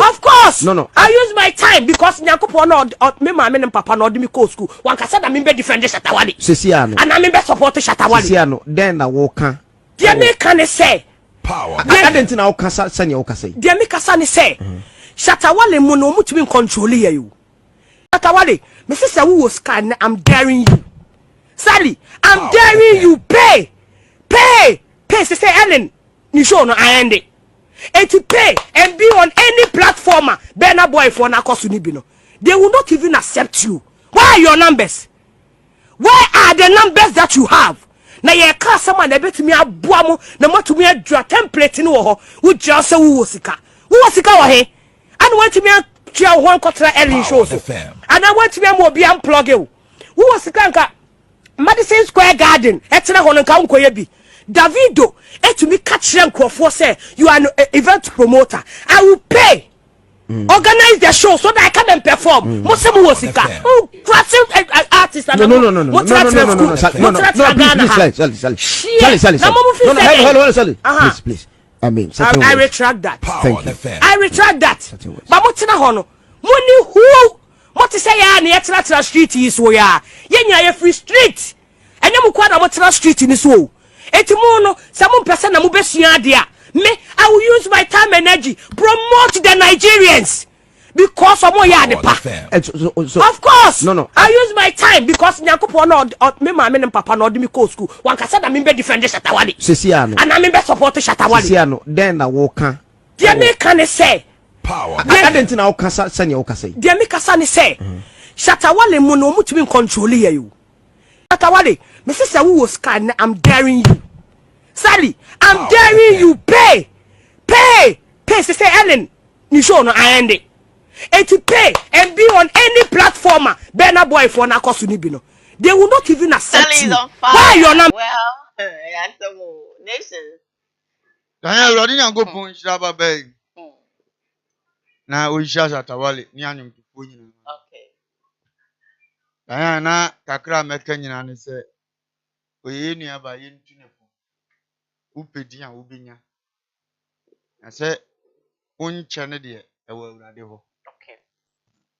Of course, no. I use my time because nyakupo no me mama and papa no me go school. One can say that me be defend Shatawale. Sesiano. And I me be support Shatawale. Sesiano. Then na woka. Dia me can say. Power. I didn't know kasa sani woka say. Dia me kasa ni say. Shatawale mo no mutumi control you. Shatawale, me say who was scan I'm daring you. Sally, I'm daring you pay. Say Ellen, you show no I end it. And to pay and be on any platform, Bena boy for na kosunibino. They will not even accept you. Where are your numbers? Where are the numbers that you have? Na ye ka someone na betimi aboamo na matumi adra template ni wo ho. Wo jia se wo sika. Wo sika wo he. And want me tia ho kontra Ellen show so. And I want me mo bi unplug you. Wo sika nka Madison Square Garden, etena ho nka nkoye bi. Davido, to me catch them for say you are an event promoter. I will pay. Organize the show so that I come and perform. Muslim Wosika. Oh, classic artist. No. Please. I mean, I retract that. Thank you. I retract that. But Mutina Hono, money who? What to say? Ya ni etra street is wo ya. Yenya ye free street. Enye mu kwa na Mutina street ni so. Etimo no, some person na mu besua dia. Me, I will use my time and energy promote the Nigerians because of what you are the of course. No. I use my time because Nyakupo no me mama and papa no di me go school. One can say that me be defend Shatawale. Sisiano. And I me be support Shatawale. Sisiano. Then I walk. Dear me can say Power. I didn't know Kasa Sanya Okase. Dear me Kasani say Shatawale mono mutimi control you. Shatawale, me sister who was kind, I'm daring you. Sally, I'm daring you. Pay. Sister Ellen, you show no I end it. And to pay and be on any platform, Bena boy for na Kosunibino. They will not even accept you. Why you're not? Well, answer more nation. Danya Rodin and go point Shaba Bay. Now we shall at Tawali, Nyanum to Punya. Okay. Diana Kakra Mekanyan and said, we near by in Tunepo. Upedia Ubinya. I said, one Chanadier, a well radio. Okay.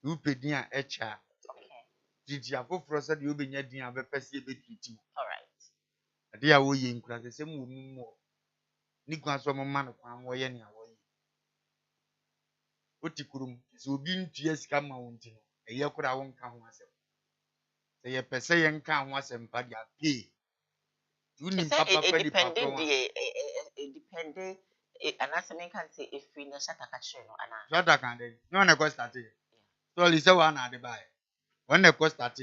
Upedia Echa. Okay. Did you have for us that you be near the other person? All right. A dear way in class, the same woman more. Nicholas from a man of Wayan. Utikurum is Ubin Ties come mountain. A year could I won't come once. Say a Pesayan come once and Padia pay. You need Papa It depended. And as a man can say if we know Shatakacho, and Shata can they? No one cost that. So Lisa one at the buy. When the cost that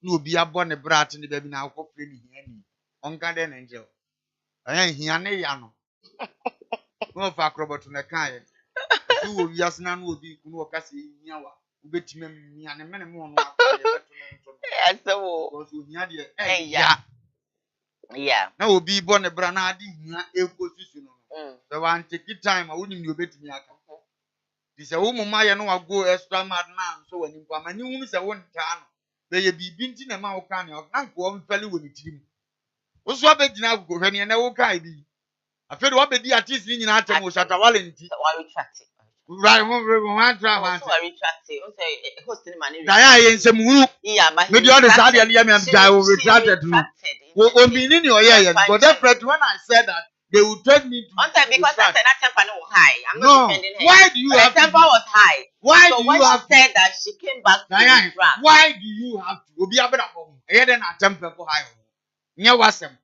no be a bonnet brat in the baby now for pretty any. On garden angel. I ain't here, Yano. No for acrobat on the kind. You will be as none will be Kuwakasi Yawa. Bet me and a man more. and so, yeah. Now will be born a branadi, a position. The one take it time, I wouldn't you bet me. This a woman, my no, I go extra mad now. So when you come, and you miss a one town, they be binting a mouth canny of one fellow with the team. What's what bet now go any and I will be. I feel what the artist in Atom was at a wallenty. I retract it. Right, one drive. I retract it. Okay, hosting money. Diana in some whoop. Yeah, but maybe all the side and I will retracted. Will be in your ear, but that when I said that they would turn me to. On time because that temper was high. I'm not defending her. Why do you have temper was high? Why so do when you have said that she came back to Diana, why do you have to be a better home? I had an temper for high. Near Wasam.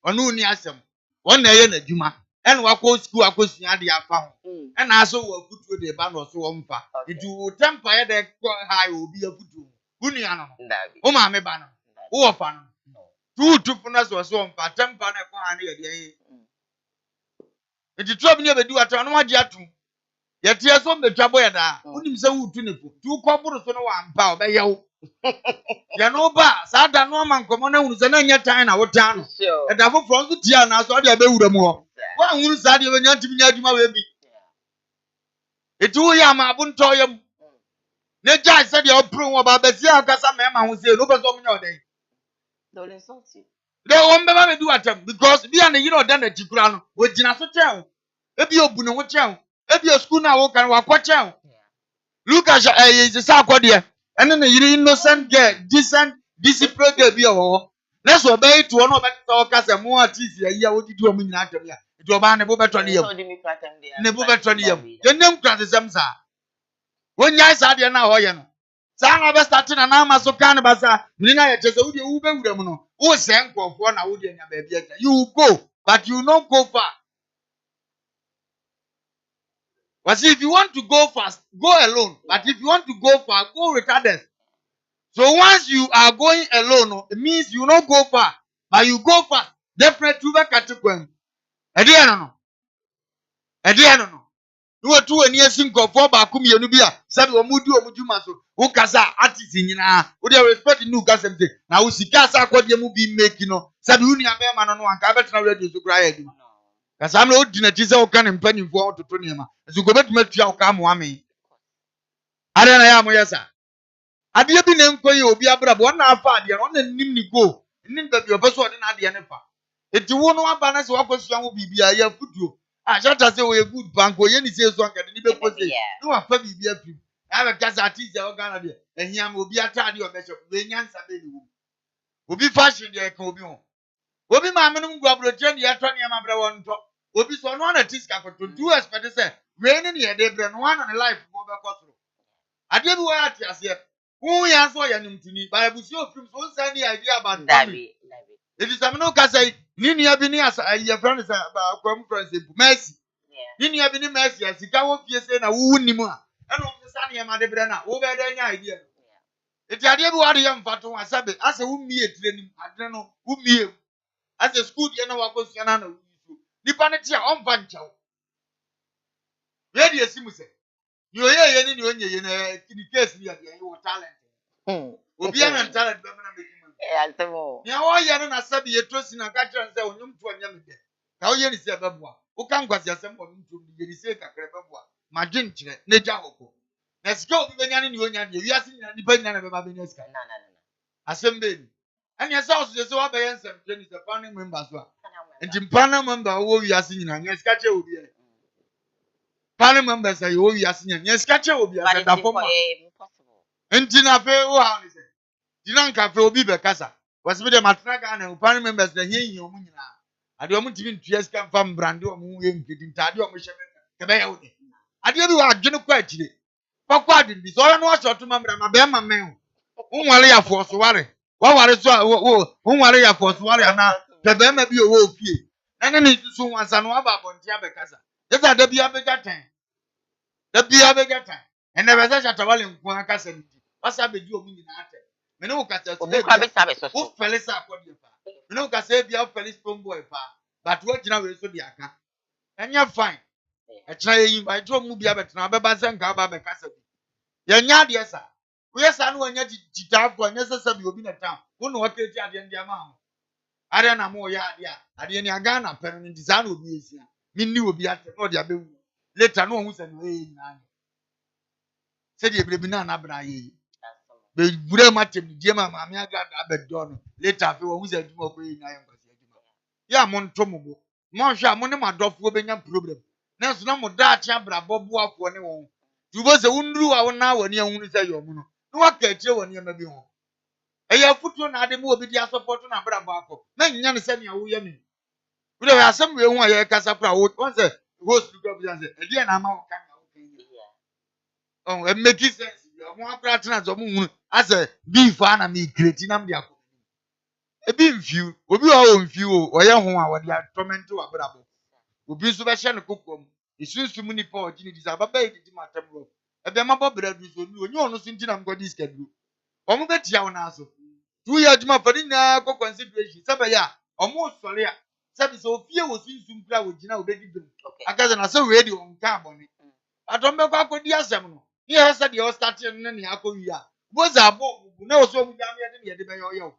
Or no near some. 1 day in a Juma. And what goes school I could see the found. And I saw what put with the band or so on. If you temper that high will be a good room. Uniano. Oh, my banner. Oh, fan. 2 funnels or so on, but temper and if you trouble never do at one jatu. Yet, yes, on the trouble. Wouldn't say who to 2 couples on 1 pound by you. You know, but Sada Norman come on who's an anya time our town. And I from the Tiana, so I be more. One who's that you want to be near my baby. It's 2 yama buntoyum. Nature said you're pro about the Sia Casamema who say, look at your day. Don't insult you. They won't never do at them because beyond the done the Chicran with Jinaso town. If you're Buno town, if you're school now, can walk town. Look at the Sarkodia. And then you innocent girl, decent, disciplined girl. Let's obey to one of the talkers and more easier. Yeah, what you do a minute after me. It will ban a Bobatronium. Nebubatronium. The name criticisms are. When you said you're now, Sang of a starting an arm so cannabasa, Nina, just a Uber, who sang for 1 hour in a baby. You go, but you don't go far. But if you want to go fast, go alone. But if you want to go far, go with others. So once you are going alone, it means you don't go far, but you go fast. Definitely, you back at the point. Adiano. You are 2 years single for Bakumi Nubia, said Omudu Omujumaso, who Casa artist in would you respect new Cassim? Now, we see Casa Quadiamu be making, said Unia Beman on 1 cabinet ready to cry. Because I'm not dinner, Tisa can penny for to Tunima. As you go back to make your come, Wami. Ada na ya mo yesa. Ade bi na nkoyi obi abrabo na afa ade no na nim ni go. Nim ba bi obeso ode na ade ne fa. Eti wo no aba na se wakosua wo bibia ya futuo. Ah shata se we good banko ye ni se so anka ni be kose. No afa bibia pim. Na be kasa atize o Ghana de. Ehia ma obi atade obehye. We nyansa be ni wo. Obi fashion de ka obi ho. Obi ma menum gu abroche ne yato ne ma bre won to. Obi so no na tiska ko to do expect say we ni ne de bre no one on life mo be kosoro. Ade bi wa ati ase. Who ya so ya nimtini. Bible see of film so say ni idea about family. It is amno ka say ni nia bi ni asa your friend say ba kwam friends mercy. Ni nia bi ni mercy asika wo fie say na wo nim a. E no sa ne ma de bre na wo be da nya idea. Eti ade bi wa de yam fato asabe ase wo mie tire nim ade no wo mie as a school ye na wakosua na wo so nipa ne tia on van chaw we de asimu se ni oye ni onye ye na kini case ni ya wo talent obi an talent be na mekimu Altemo. ni awo ye na asabe ye tosi na ka kire nse onyum to onya me de ka wo ye ni se beboa wo kan kwasi asem ko ntum ye ni se kakre beboa ma dwen kire na gya hoko na sika obi benya ni onya de wi ase nyina nipa nyina na be ba benya sika Na. asem be ni ani asa osu se wa be ye nsem kire ni se family members wa nti panel member wo wi ase nyina nya sika che obi e panel members ayi wo wi ase nyina nya sika che obi ase da fo ma nti na fe wo ha ni se dinan ka fe obi be kasa wase be de matna ga na panel members na hie omu nyina ade omu tibi ntua sika fam brande omu ye nkedi ntade omu hye ke be ye wo de ade bi wa adwene kwa akire fakwa adwene bi so no wa short mamra ma be ma men unware ya fo so ware wa ware so wo unware ya fo so ware na te be ma bi owo ofie na ne susu wansa no aba abonti abekasa yesa da bi abegatan ene be se chatawale nku akasa nti wasa be di omu nyina ate me ne wo kasa so Obi kwa be sabe so. wo felisa akodi pa me ne wo kasa bia felis tomboy pa but wo gina we so di aka enya fine e kira yi ba to mu bia betena abeba se nka aba bekasa bi ye nya de esa wo yesa no anya titafo anya sesa bi obi na town wo no waketi ade ndi ama ho ade na mo ya ade ni aga na pere ni design obi esia minni obi ate no de abewu later no hu se no nyina se de ebrebi na na bra ye be bure matem die ma ma me aga da bedo no later fe wo hu se djuma ko nyina ye nkwasi djuma ya mo nto mo bo mo hwa mo ne madofo be nya problem na so na mo da achi abrabo boafo ne won tubo se wunduru wa wona wani ahunu se yo mu no no waka akire woni ema bi ho eya futuo na ade mo obi dia support na brabo akọ na nya ne se ne awo ye me we dey asem we hu aye kasa pra wo won say host go be say e dia na ma wo kan na wo kan oh e make sense mo akra tena zo mo hu ase beef ana me create na me dia akọ e bi mfiu obi o mfiu o oye ho a wo dia torment wa brabo obi so be hye ne kokom isunsun ni pa ogini disa baba e didi matem ro e be mabo bradu so ni onye onu so ntina mgodi schedule omo betia wo na aso 2 years adwuma fadi na ko consideration sabe ya omo sori a sabe so ofie wo sunsun kura wo gina obedi dum akaza na so we di on ka aboni atom be kwa akodi asem no ni e se de o start ne ne akowi a boza abo bu na wo so mu jam ye de be yo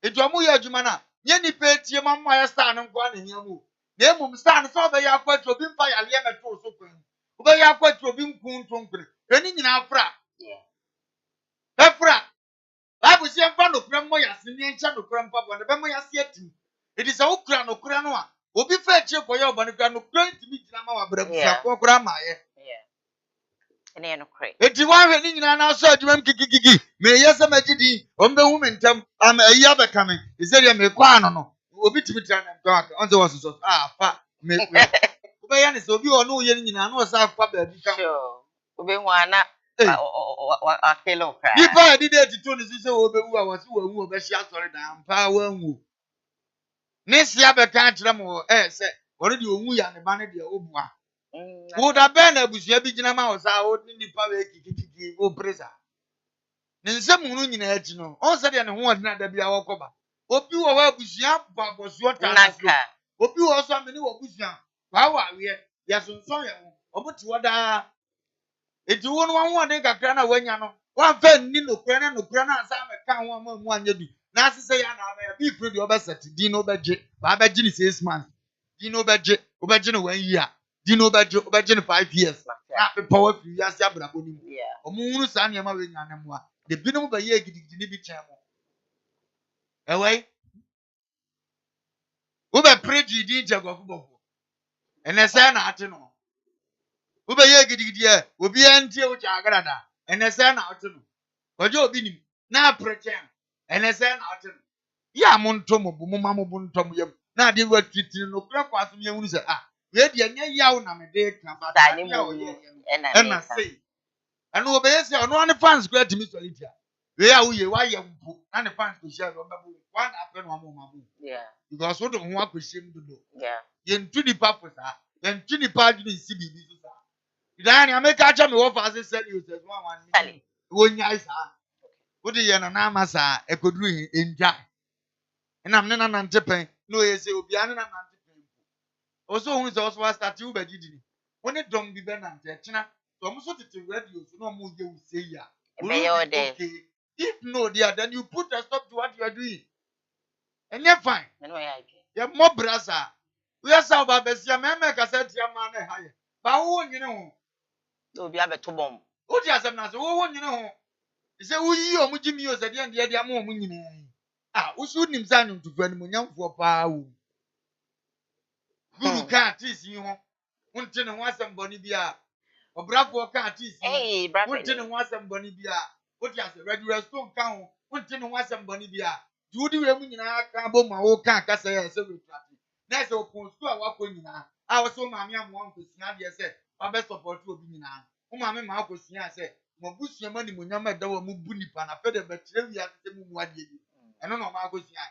etu omo ye adwuma na nye ni pe tie mamma ya star no kwa na hia mu na emum star so be ya kwatu obi mfa ya le meto so kwan obi ya kwatu obi nkunto nkure eni nyina afra afra Bible say mfa no kura mo ya se ni encha no kura mfa bo na be mo ya se ati it is a ukura no kura no a obi fa eche koye obo no kura no kura ntimi gina ma wa bra busa ko kura ma ye Ene no kre. eti wa hwe ni nyina na so adwuma mkikikiki me yesa magidi ombe hu me ntam am ayi abeka me iseri me kwa no no obi timi tira na mka onze was so fa me obe ya ne so obi ono ye ni nyina na osa fa ba bi ka Obi hu ana wa kelo kra. ni pa di de tito ni se obe wu a wasi wa hu obe hia sori da mpa wa hu ni si abeka kire mo se ori di onwu ya ne ba ne de obua wo da be na abusua bi gina ma wo sa wo ni pa we kikikiki wo presa ne nsem hunu nyina aji no on se de ne ho odina da bia wo koba obi wo wa abusua babosuo ta na so obi wo so amene wo abusua wa we ya sonson ya wo obuti wo da eti wo no ho ode kakra na wanya no wa fa ni nokura na asa me kan ho ma mu anyedu na asese ya na ba bi fredi obeset di no beje ba beje ni 6 months di no beje obeje no 1 year di no beje 5 years na be power free ya sia brabo ni mu Yeah. omunhunu sa na ma we nya na mu a de binom ba ye gidigidi ni bi chen mo ewe wo be preji di jagofo bofo ene se na ate no wo be ye gidigidi e obi antie wo cha agrada ene se na ate no ojo obi nim na prechen ene se na ate no ya mo ntom bu mo ma mo bu ntom yam na de wa titiri no kra kwa so yewunu se we de anya yawo na me de ka ba Dani mo ena say anu obeyesi ono ane fans go atimi solidia we ya uye wa ye mpu na ne fans go share on babu one after no mamu Yeah. because what ho akoshim dodo Yeah. ye ntu di purpose ye ntu di page ni sibi bi so sa idan ya make acha me wo fa say sell you say one wo nya isa wo de ye na na amasa ekoduru enja na me na nante pen no ye say obi ane na nante pen also hu say also start you be gidi ni woni dom bi be nante china so mo so tete radio so no mo ye u say ya okay if no there then you put a stop to what you are doing and you're fine you're more brasa we are so bad besia me make a set your man high ba wo nyine ho Obi abeto bom. wo dia asem na so wo nyine ho say wo yi o mu gimi o say de am o mu nyine wo su nim sa nyum tufu ani mo nyamfo pa wo guru ka tisi ho wonte ne ho asem boni bia obrafo ka tisi Hey, brother. wonte ne ho asem boni bia wo dia say radio stone ka ho wonte ne ho asem boni bia Judi we mu nyina ka bo ma wo ka ka say say we trati na say opon su a wakọ nyina a wo so ma me am wan kosia de say wa be support obi nyina wo ma me ma kosia say mo busua ma ni mo nyama da wo mu bu nipa na fe de be kire wi ase mu mu ade yi eno no ma kosia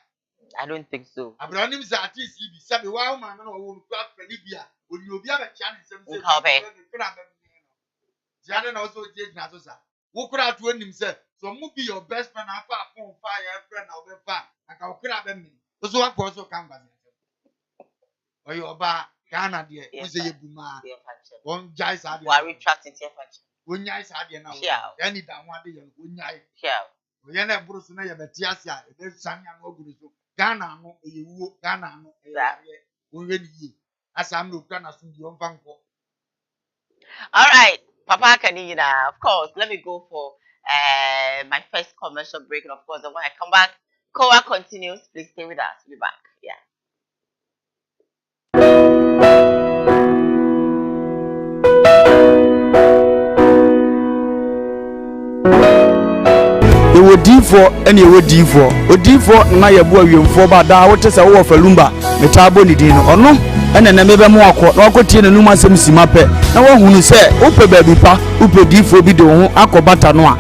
I don't think so. abranim za artist bi sabe wa wo ma me no wo ku afra libia oni obi abetia ne sem say jade na also je na so sa wo kura to anim say so mu be your best friend afa phone fire friend na obe fa aka wo kura be me so wa ko so kan ba oyo oba Ghana de we say yebuma won jai sa de We are retracting your function. won jai sa de na wo any da ho ade ye won jai Yeah. we na buru so na ye beti ase a e be sanya no oguru so Ghana no e wuo Ghana no e yare won we ni yi asam no kura na so di on fanko. All right, Papa Kanina. Of course, let me go for my first commercial break, and of course, when I come back, Koowaa continues. Please stay with us. We'll be back. Yeah. ewo difo ene ewo difo odifo na yebo awiemfo ba da wote se wo falumba metabo ni din ono ene na mebe mu akọ na akotie na numa asem sima pe na wahunu se ope baabi pa ope difo bi de ho akobata no a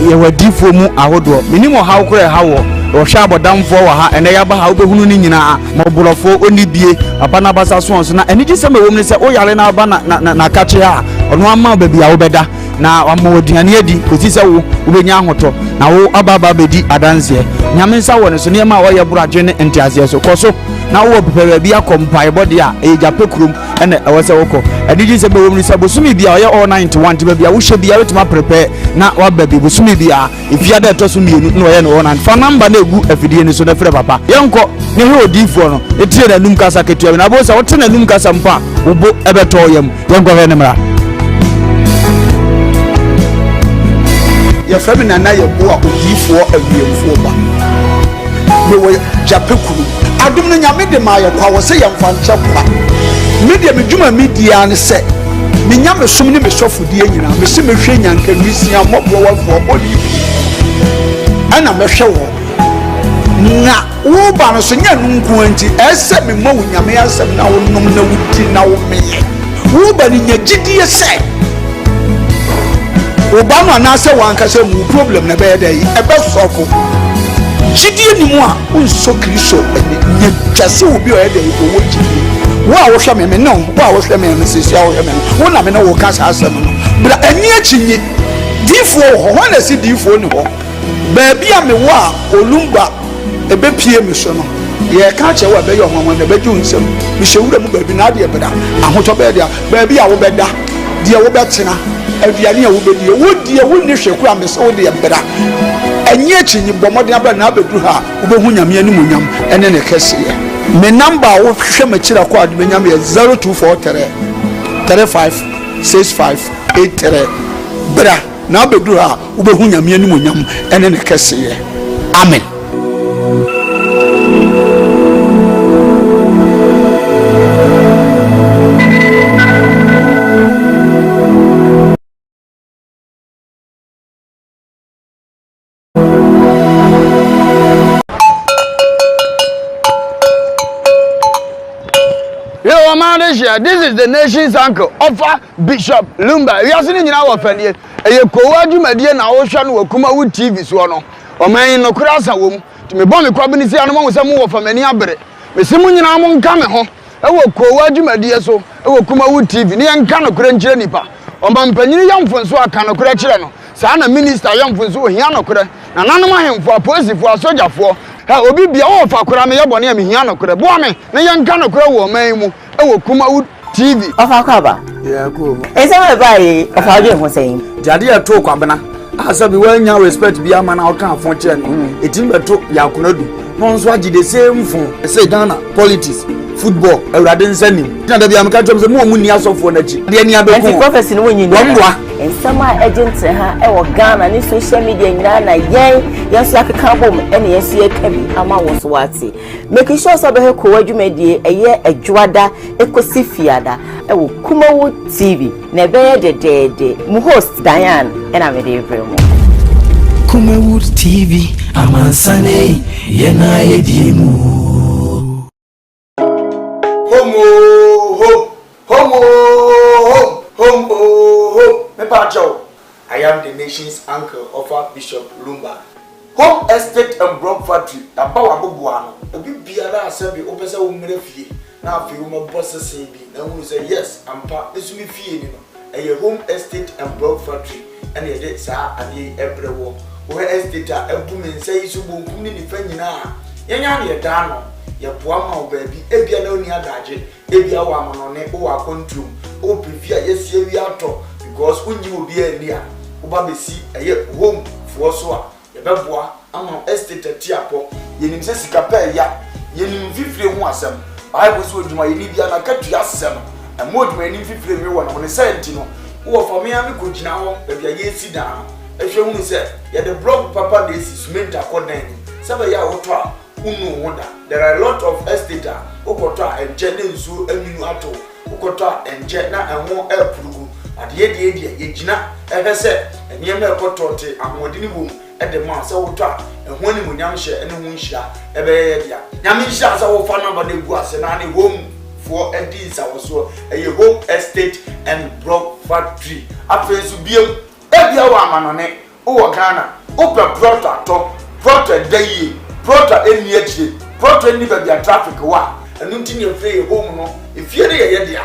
yewa difo mu ahodo minimo hawo kore hawo ohwe abodamfo wa ha ene yaba ha obehunu ni nyina moborofo oni bie abana basa so na eni gise mewom ni se o yare na aba na kache ha ono ama baabi a wobeda na amoduane adi kosi se wo ubenya ahoto na wo ababa bedi adanse nyame nsa wo ne so ne ma wo ye buradwe ne ntiase so koso na wo pepere bia kompai body a ejape krum ene ewose woko adiji se bewom ni se bosumi bia oye all 91 ti bia wo hye bia wetima prepare na wa babi bosumi bia ifia da to so mienu na oye no 1 fa number na egu afidie ni so na frɛ papa yenko ne he odifo no etire na num kasa ketua na bo se wote na num kasa mpa ubo ebeto yam yenko he ne mra ya fami na ye bo a odifo awiemfo ba me wo japekuru adum no nyame de ma ye kwa wo se ye mfa nche kwa media medwuma media ne se me nyame som ne me sofodie nyina me se me hwe nyanka nwisia mobro wafo bodi ana me hwe wo na wo ba no so nya nunku anti ese me mo wo nyame asem na wo nom na wuti na wo meye wo ba ni nya gidie se Obama na se wanka se mu problem na be dey e be sofo gidie ni mu a unso kristo nya twase obi o dey o wo gidie wo a wo hwe me no wo a wo hwe me sisi a wo hwe me wo na me na wo ka sa asem no bra ani achinye difo ho na si difo ni ho ba bia me wo a olumba e be pie me so no ye ka che wo be yo hwanwan na be ju nsem me hewura mu ba bi na de beda ahoto be dia ba bia wo beda dia wo betena aviane a wo bedie wo die wo ni hweku amese wo de bra enye chinyi bomode abra na abedu ha wo behu nyame ani munyam ene ne kese me number wo hwe machira kwa adu nyame 0243 3565 etere bra na bedu ha ubehu nyame anim onyam ene ne kese amen. This is the nation's uncle, Offa Bishop Lumba. We are sitting in our family. A Koowaa Show na Ocean wo KUMAWOOD TV so no. O man no krasa wo mu. To me bon me kwabini si anoma wo sam wo fa mani abere. Me simu nyina mo nka me ho. E wo Koowaa Show so, e wo KUMAWOOD TV. Ne nka no kra nkyere nipa. O man panyini yamfonso aka no kra kire no. Saa na minister yamfonso wo hia no kra. Na nanom ahemfo apolisifoɔ asojafo ha obi bia wo fa kra me yebone am hia no kra bo me ne yanka no kra wo man mu e wo KUMAWOOD TV Ofa kwaba yeah cool ese we bai ofa je ho sein jade ya to kwabena asabi wanya respect bia ma na oka afon kire no etim beto yakonadu no nso agi the same phone say Ghana politics football awrade nsanim tina da bia meka twem se mo mu ni asofo na chi de ni abeko anti prophecy no wonyi ni wamwa ensama agent ha e wo Ghana ni social media nyina na yen so akeka bom ene yen so yekabi ama wo so wate make sure so be he Koowaa dwumadie eye adwada ekosi fiada e wo KUMAWOOD TV na be ye de mu host Diane ena me de vremo KUMAWOOD TV amansane yena yedimu Home. I am the nation's uncle of Bishop Lumba. Home estate and broad factory. The power of Buano. A big biara said the opposite woman fee. Now, if you my bosses say, and we say yes, and part this will be fee. A home estate and broad factory. And a dead sir and ye every war. Where estate a woman says you won't come in the friend now. Yan dano. Ya poama baby, ebia no ni adaje, ebia wa manone o akontum, o previa yes ye wi ato because unyi obi ania, oba besi eye home for so a ye beboa ama estate tiapo, ye nim se sika pa ya, ye nim fifire ho asem, Bible so oduma ye ni bia na katu asem, e mo oduma ye nim fifire me wona wona senti no, wo fa me ami ko gina ho, ebia ye si dan, e hwe hu se ye the block papa dey si cement akodan ni, sebe ya wo to a there are a lot of estate ukota enje ne nsu aminu ato ukota enje na enwo apurugu ade ye gina ehese eniem ekotote ahodi bom ede ma se wotwa ehwo ni munyam hye ene hu nhira ebe ye dia nyam nhira se wo fa number na gu ase na ne home for edisa wo so eye home estate and block factory afensu biem ebia wa amanone wo Ghana upra prota to prota dey prota eni echi prota ni ba bia traffic wa enu ntini efre home no efie ne ye dia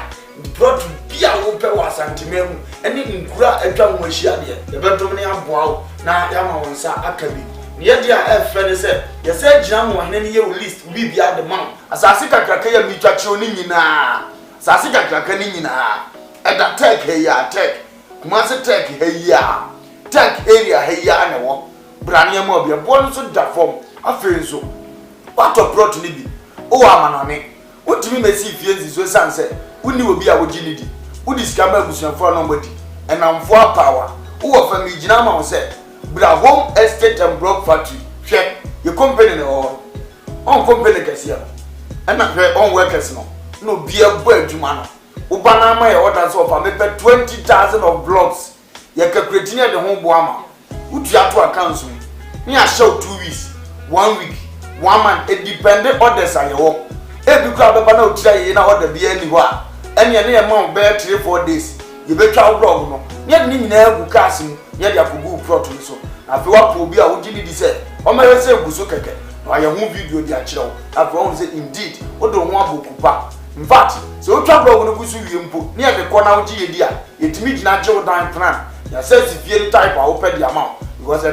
prota bia wo pe wa santimemu eni nkura atwa ho ahia de e betom ne aboa wo na ya ma wonsa akabi ye dia efre ne se ye se gina mo hene ne ye list bi bia de man asase kakraka ya mitwa che oni nyina asase kakraka ni nyina eda tech he ya tech kuma se tech he ya tech area he ya ne wo brania mo bia bon so da form afenso wato prot ni bi o amanone wotimi mesi fienzi so sanse woni obi a wogini di wodi skamba busuafo no mbodi enamfo power wo fa mi gina ma wo se bra home estate and block factory hwe ye company no on company kasia ana hwe on workers no bia bo adwuma no wo bana ma ye order so fa me 20,000 of blocks ye calculate ni de ho bo ama utu ato accounts ni a show 2 weeks 1 week 1 month it dependent orders are your every crowd baba na otira ye na order bi ani ho a ene ne ma be 3-4 days ye betwa blog no ye de nyina agu cars mu ye de akogu prot so na fe wa po bi a wogi di se o ma ye se egu so keke na ye hu video di a kire wo na fe won say indeed o do ho abokupa in fact so otwa blog no gusu wie mpo ne ye de ko na wogi ye di a ye timi gina je wo dan plan ya se si fie type a wo pe di ama because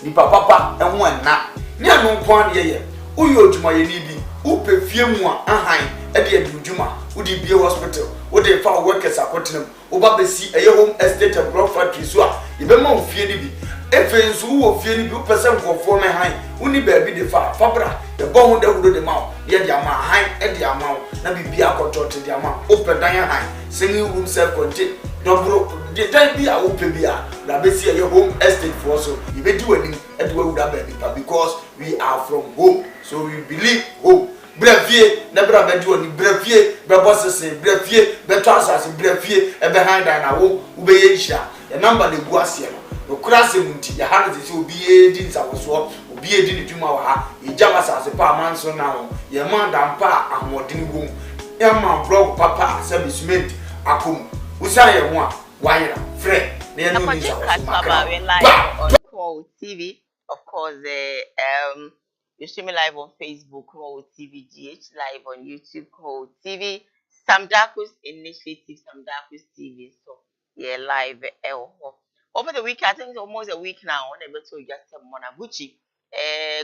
ni papa enho enna ni anu kwan ye uyo odwuma ye ni bi upe fie mu a ahan e de adwuma udi bie hospital udi fa workers akotenam oba besi eye home estate and block factory so a ye be ma ofie ni bi efe nso wo fie ni bi upese nkofo me han uni ba bi de fa fabra ye bo hu de hudo de ma ye de ama han e de ama na bibia akotote de ama upe dan han singing room self contained the time be a open beer, na be see your home estate for so you be do any and we would have because we are from home, so we believe home. Brevie, never be do any brevie, bosses say brevie, betras brevie, and behind an hour, ubeisha, the number the guasiano. No crossing munti, the hands will be a dins I was what, will be a din to my Jamas as a par man so now, your man and pa and what in womb. Young man broke papa, service mate, akum, Usaya one, why, friend, the enemy is live on KUMAWOOD TV, of course, you stream me live on Facebook, KUMAWOOD TV, GH live on YouTube, KUMAWOOD TV, Sam Darkus Initiative, Sam Darkus TV, so yeah, live, over the week, I think it's almost a week now. I'm able to just tell Monaguchi,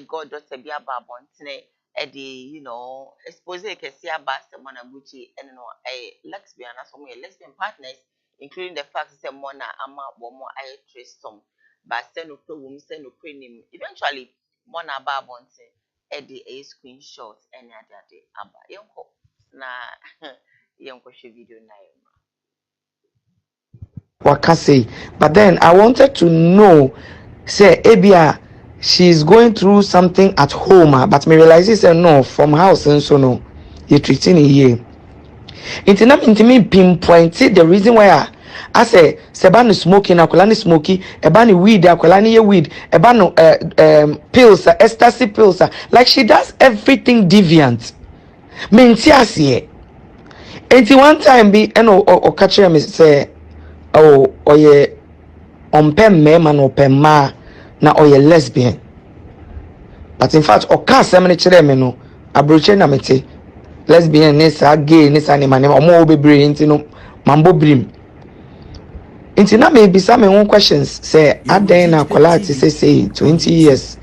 God Dr. Biaba Bontine, Eddie, you know, expose a Cassia Basta Monaguchi, and no, a lesbian, as some lesbian partners, including the fact that Mona Ama Bomo I trace some, but send no woman, send no cream. Eventually, Mona Babonte, Eddie a screenshot, and other day, Abba, Yonko, na Yonko video na. Wakase. But then I wanted to know, say, Ebia, she's going through something at home, but me realize it's no from house and so no, you're treating it here. It's not into me pinpointed the reason why I say Sebani smoking, Akolani smoking, Ebani weed, Akolani ye weed, Ebano pills, ecstasy pills, like she does everything deviant. Mentiasi. And one time be or catch me say. Oh, oye, pem me man or pem ma na oye lesbian. But in fact, oka semene chere me no abroche na mete lesbian nesa gay nesa ne mane omo obebre inti no mambo brim. Inti na me bisa me one questions say aden na kwala ti say 20 years.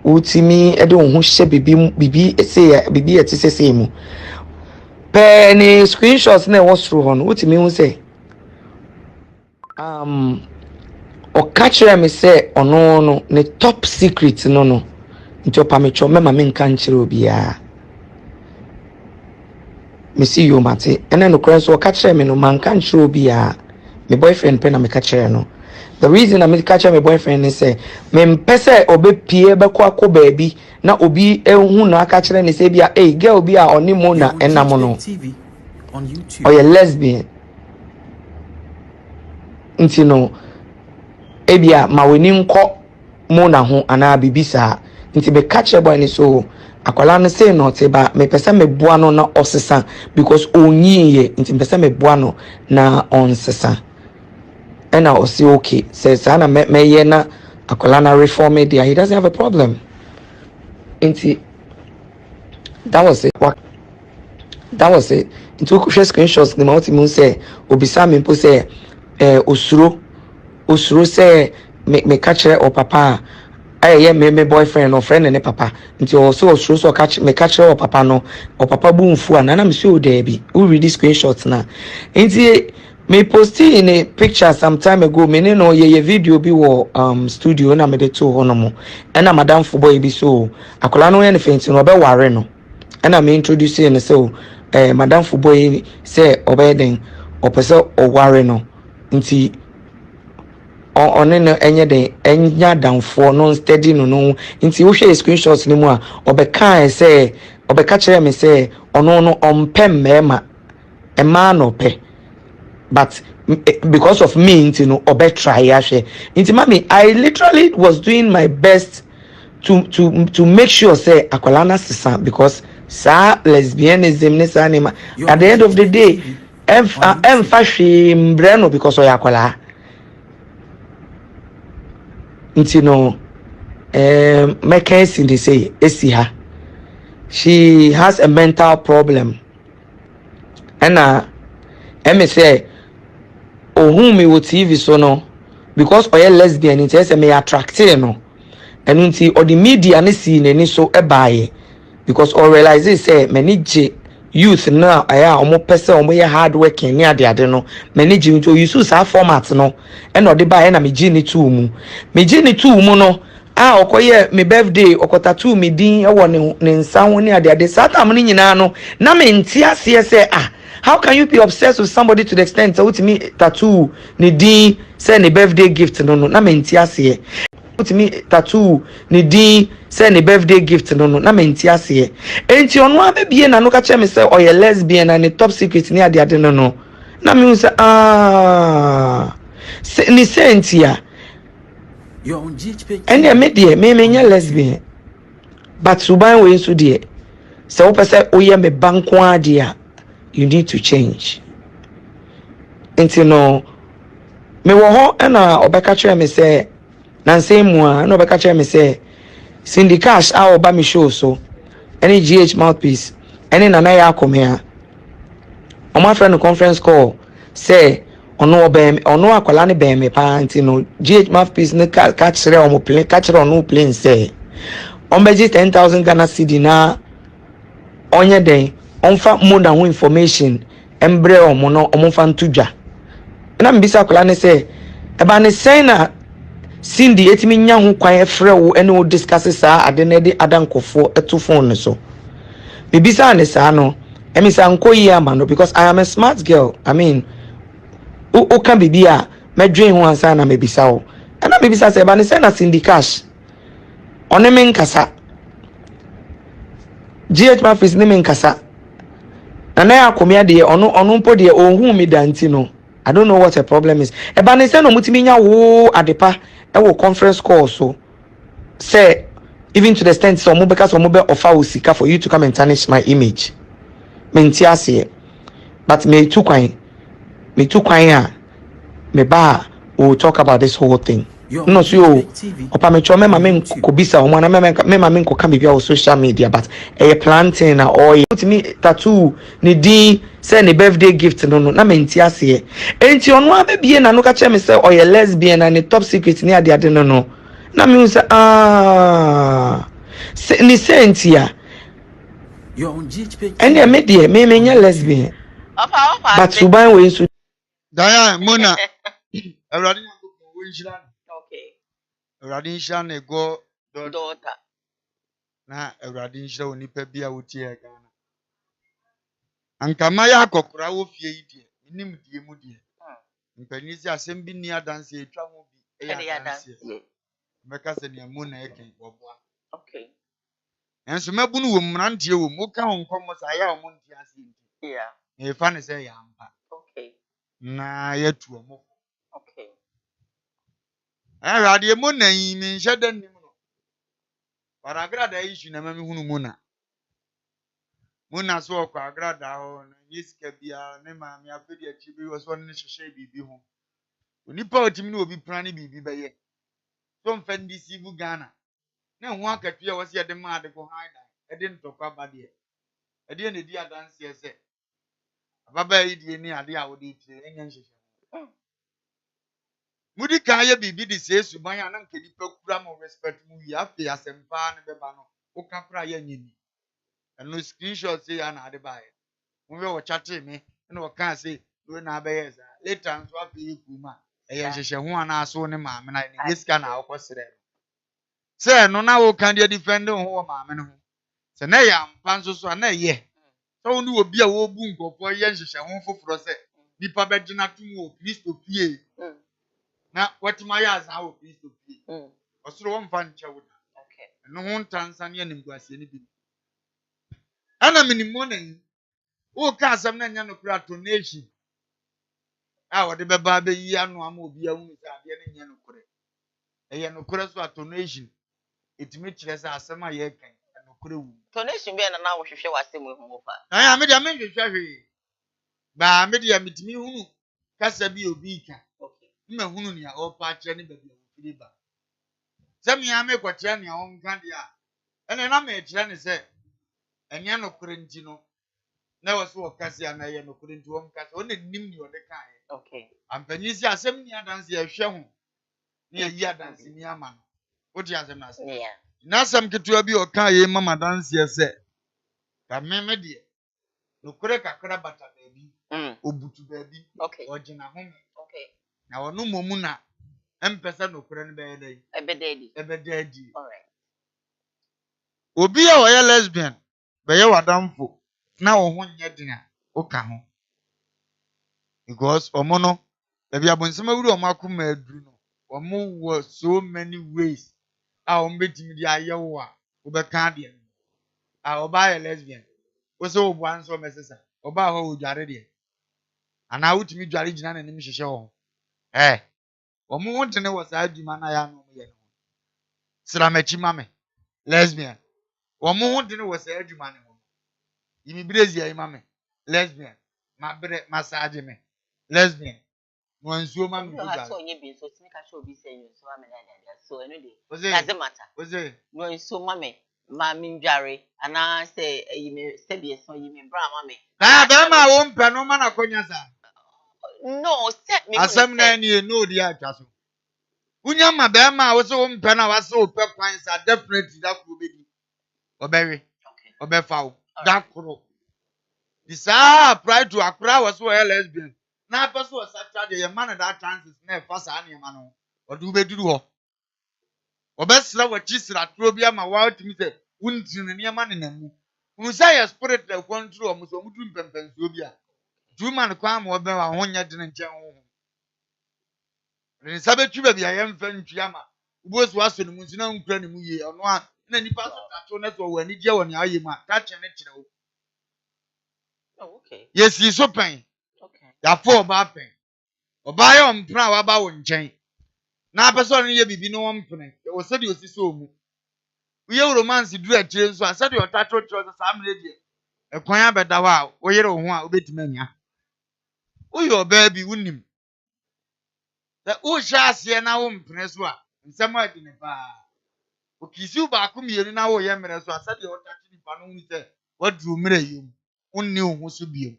Utimi edo ho hye bibi say bibi eti say mu. Pe ni screenshots na was through on utimi hu say or catch me say oh no the top secret no into pamicho mema me nka nchire obia me see you mate and then no cross or catch me no man kan nchire obia my boyfriend pe na me catch no the reason I me catch my boyfriend is say me mpese obepie be kwa ko baby na obi ehun na catch ni say bia girl bi a oni mo na enamo no on YouTube or you lesbian nti no ebia ma weni nko mo na ho ana bibisa nti be catch boy ni so akwala no say no te ba me pesa me boa no na osesa because onyiye nti me pesa me boa no na onsesa and I was say okay says ana me ye na akwala na reform it he doesn't have a problem nti that was it nti ko share screenshots ni ma oti mun say obisa me po say osuro say me catch or papa aye me boyfriend or friend and papa nti also osuro so catch me catch or papa no or papa bu mfu ana na me show there bi we read this screenshot na nti me posted in a picture some time ago me no ye video bi wo studio na me de to hono mo na madam football bi so akola no ye ne fenti no be ware no na me introduce ne so madam football say obeden opese o ware no nti one no enye de enya danfo no steady no nti wo hwe screenshots ni mu a obeka say obeka kire me say ono no ompem mema ema no pe but because of me nti no obe try ahwe nti mami I literally was doing my best to make sure say akwalana sisa because sa lesbianism ne sa anima at the end of the day fashion breno because of yakwala nti no Mackenzie they say esiha she has a mental problem and me say whom me with TV so no because oye lesbian it say me attractive no and nti or the media ne see nani so ebaye because all realize say manage youth now aya omo person omo ye hard working ni ade no manage into use sa format no and or the buy na me gini tu mu no okoye me birthday okota tu me din e wo ne nsa ho ni ade sa tam ni nyina no na me ntia se How can you be obsessed with somebody to the extent that me tattoo ni din send a birthday gift no na menti ase me tattoo ni din send a birthday gift no na menti ase enti ono abebie na no ka che me say oye lesbian na ni top secret ni ade no na me say ni sentia You're on GHP. and ya me de me nya lesbian but suban we so de so pese oye me banko ade a you need to change until no me wo ho na obeka kire me say na nsemu a na obeka kire me say Cindy Cash a oba me show so any GH mouthpiece any nana ya akome a my friend conference call say ono obem ono akwala ne bem me pa nti no GH mouthpiece ne ka kire o mo plane ka kire ono plane say on beji 10,000 Ghana cedi na onye den onfa more than information embre o mo no o mo fa ntudwa na mbisa akwala ne say eba ne sen na Cindy etimi nya ho kwan efre wo ene wo discuss saa ade na de adankofo eto phone ne so bibisa ne saa no emisa nkoyi ama no because I am a smart girl. I mean o kan bibia medwen ho ansa na mebisa wo na mebisa se eba ne sen na Cindy Cash one men kasa GH Mafis ne men kasa na ya komia de ono mpo de ohun mi danti no I don't know what the problem is. Eba ne say no mutimi nya wo adepa e wo conference call so say even to the extent so mo beka so mo be offer osika for you to come and tarnish my image. Menti ase but me too kwan a me ba we talk about this whole thing. No so opa me cho me ma me kobisa o na me ma me nkoka bibia o social media but e planting na oil put me tattoo ni din say ni birthday gift no na menti ase enti ono abebie na no ka che me say oye lesbian na ni top secret ni ade no na me say ni sentia You're on GHP. and ya me de me nya lesbian Opa but suban we so Diane Mona Awurade Nyankopɔn wo nhyira no. Okay. Awurade nhyira no ego Daughter. na Awurade nhyira wo nipa bi a wotie Ghana. Anka ma ya akɔkora wo fie yi die. Nim die mu die. Mpani si asɛm bi ni adanse etwa ho bi. Adanse. Mɛka sɛ ne mu na ɛkɛn wɔboa. Okay. Enso mabunu wo mrantie wo mu ka ho nkɔmɔ sa ya wo nti ase nti. Yeah. E fa ne sɛ ya ampa. Okay. Na yɛtu ɔmo. Okay. Awurade mu na yi me nhyɛ da nim no. Paragrada yi hwu na ma me hunu mu na. Muna so ọkọ agrada ho na yesika bia ne ma me afedi achi bi wo so ne hyehyɛ bibi ho onipa otimi ne obi plan ne bibi bɛyɛ so mfa ndi sivu Ghana na ho akatu a wɔse yɛde ma ade ko haida ɛde ntɔkwa ba de ɛde ne di adanse ɛsɛ ababa yi die ni ade a wo de tire enya hyehyɛ mudi ka yɛ bibi de sɛ suban a na nke nipa kura mo respect mu wi afi asempa ne bɛba no wo ka kura yɛ nyini no screenshot say ya na ade bae mo we wo chate me na wo kan say do na abaye za later nso afi kuma eye hyehyɛ ho ana so ne maame na ne yesika na akɔsrɛ say no na wo kan dey defend ho wo maame no ho say na ya ampa nso so na ye so wo ni obi a wo bu nkɔfɔ ye hyehyɛ ho foforo say nipa bɛgyina tum wo Kristo pie na watima ya za wo Kristo pie ɔsoro wo mfa nkyɛ wo da okay no ho ntansa ne animguasie ne bi ana minimum na wo ka asem na nya no kura donation a wo de beba be yi anu ama obi ahu se ade ne nya no kure eye no kure so donation etimi kire se asem a ye kan no kure wu Donation be na wo hwehwe wasem ehu fa. ya me dia me hwehwe hwe ba me dia mitimi hunu kasa bi obi ka okay me hunu ne a o pa kire ne ba bi o firi ba se me ya me kwakire ne a o nka dia ene na me kire ne se enye no kure nti no na wo so wakase anaye no kure nti wo mkase one nim ni ode kan Okay. ampanyi si asem ni adanse ya hwe ho ni ayi adanse ni ama no wo di asem na asem Yeah. na asem ketua bi o kan ye mama danse ya se ka meme de no kure kakra bata baabi obutu baabi Okay. ogina ho Okay. na wono momu na empesa no kure ne be yedai Ebedadi. All right. obi a oya lesbian be ye wadamfo na wo ho nye den a o ka ho because omono ebi abonsema wuri omakuma aduru no omo was so many ways a ombetimi di ayewo a obeka de a oba ye lesbian wo se obo anso mesesa oba ho odware de ana wutimi dware gina na nim hyehyɛ ho omo wontene wo sa adwuma na ya no ye no sramachi mame lesbian omo wontene wo sa adwuma ne ho yimi brezi ya mame lesbian mabre massage me lesbian no nsuo mame no dware so onye bi so timi ka show bi say nsuo mame da so eno de Oze. doesn't matter Oze. no nsuo mame ma mi ndware ana say yimi say bi so yimi bra mame Be ma wo mpe no ma na konya sa no set me asem na ni no di atwa so unya ma be ma wo so wo mpe na wa so ope kwan sa definitely that could be obewe obefa wo that kuro disa pride to akra was so lesbian na person was actually the man that chances na fa sa na ma no odu be duru ho obesra wa chisra tro bia ma wa otimi se wuntini ne ma ne namu unsa ya spirit the control omo so mudu mpempenso bia Juman kwa ma obe wa honya de nche ho. Ni sabe twa bia ye mfa ntwa ma. Ubosu aso ne mu nsina nkura ne mu ye. Ono a na nipa so tato na so wani je woni aye mu a ka chene chene wo. oh okay Yes yi so pen. okay Ya fo oba pen. Oba ye ompra wa ba wo nchen. Na apeso no ye bibi no ompene. Wo se de osisi omu. Uye romance du a kire nso a se de otato kire so sa amre die. Ekwan abeda wa a wo yere wo ho a obetime anya. Uyo baby wunim. The Ushas na wo mpene so a nsɛm adi ne paa okisi ba ko mienu na wo ye mere so asa de otati nipa no hu sɛ waduru mere yom onni ho so biem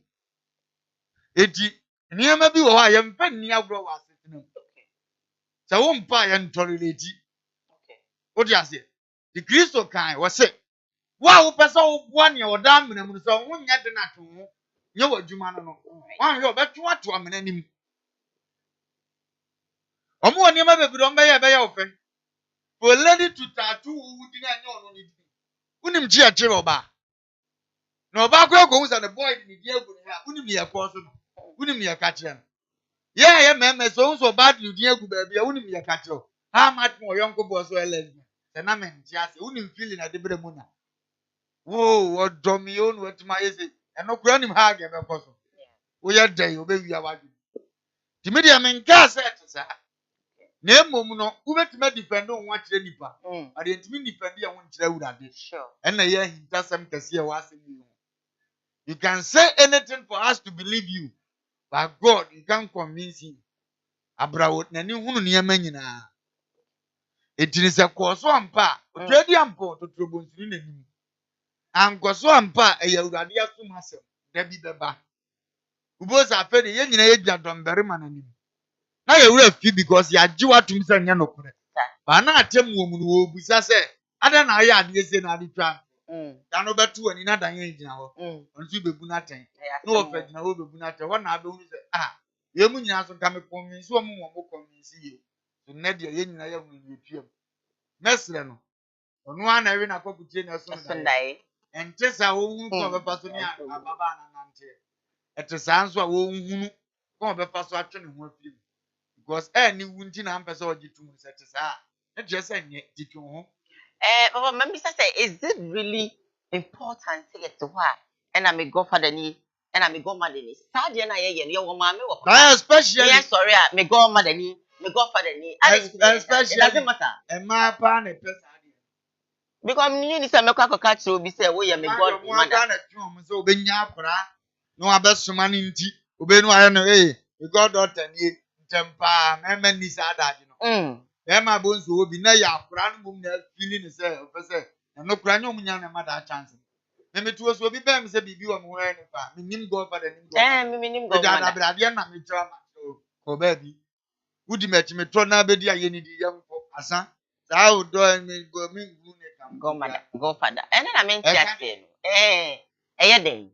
eti nneɛma bi wɔ hɔ a ye mfa nni agorɔ wɔ asetena mu sɛ wo mpa ye ntoreleti wo de ase the kristo kan wɔ se wo a wo pɛ sɛ wo boa ne wo da amena mu sɛ wo nya de na to ho nye wɔ adwuma no no wan hwɛ ɔbɛto ato amena nim Omo woni ma bebi don be ofe. For lady to tattoo wudi na anya ono ni. Unim chi akire oba. Na oba kwa ko unsa the boy ni die egu ni ha. Unim ye ko so no. Unim ye ka kire no. Ye meme so unso bad ni die egu ba bia unim ye ka kire. How much more young go so lesbian. Se na men ti ase unim feeling na de bre mu na. Wo odomi onu wetima yese. Eno kura nim ha ge be ko so. Wo ye den obe wi awadu. Ti media men ka se tsa. Na emom no ubetime defend on wa kire nipa ade ntimi defend ya won kire urade sure and na ye hintasem kase wa asem you can say anything for us to believe you but God you can convince him abrawo na ni hunu ne yama nyina etini se koso ampa otwedi ampa totrobo nsiri na nim ankoso ampa eya urade asum asem da bi beba uboza afede ye nyina ye dwa domberema na nim na ye wura fi because ya jiwa tum se nya nokore ba na atem wo mu no wo busa se ada na aye ade se na ade twa da no betu ani na dan yin gina ho onsu bebu na ten no wo fa gina wo bebu na ten ho na abe hu se ye mu nyina so ka me convince wo mu mo convince ye so na de ye nyina ye mu ye tuam mesre no onu ana we na kwakutie na so ndai ente sa wo hu ko be fa so ni ababa na nante ete sa nso a wo hu ko be fa so atwe ne ho afiri because any wunti na mpesa ojitum set sa e je say nye jitu ho Papa maybe say is it really important to get to why and I'm a godfather ni and I'm a godmother ni sad na ye ye wo mama wo papa especially yes sorry me godmother ni me godfather ni especially it doesn't matter e ma pa na pesa ade because you ni say me kwa ka che obi say wo ye me godmother mo pa na tun mo so obenya akora no abesoma ni nti obenu aye no god daughter ni tempa mema ni sada no ema bonzo obi na ya akora no mum na feeling say ofese no kura nyom nya na mada chance me metu so obi bem say bibi wo mo ni fa me nim god father nim god me nim god da brade na me twa ma ko ba bi wudi mechi me to na be di aye ni di yam ko asa sa o do me go me ngu ne kam god father and na me ntia se no eye den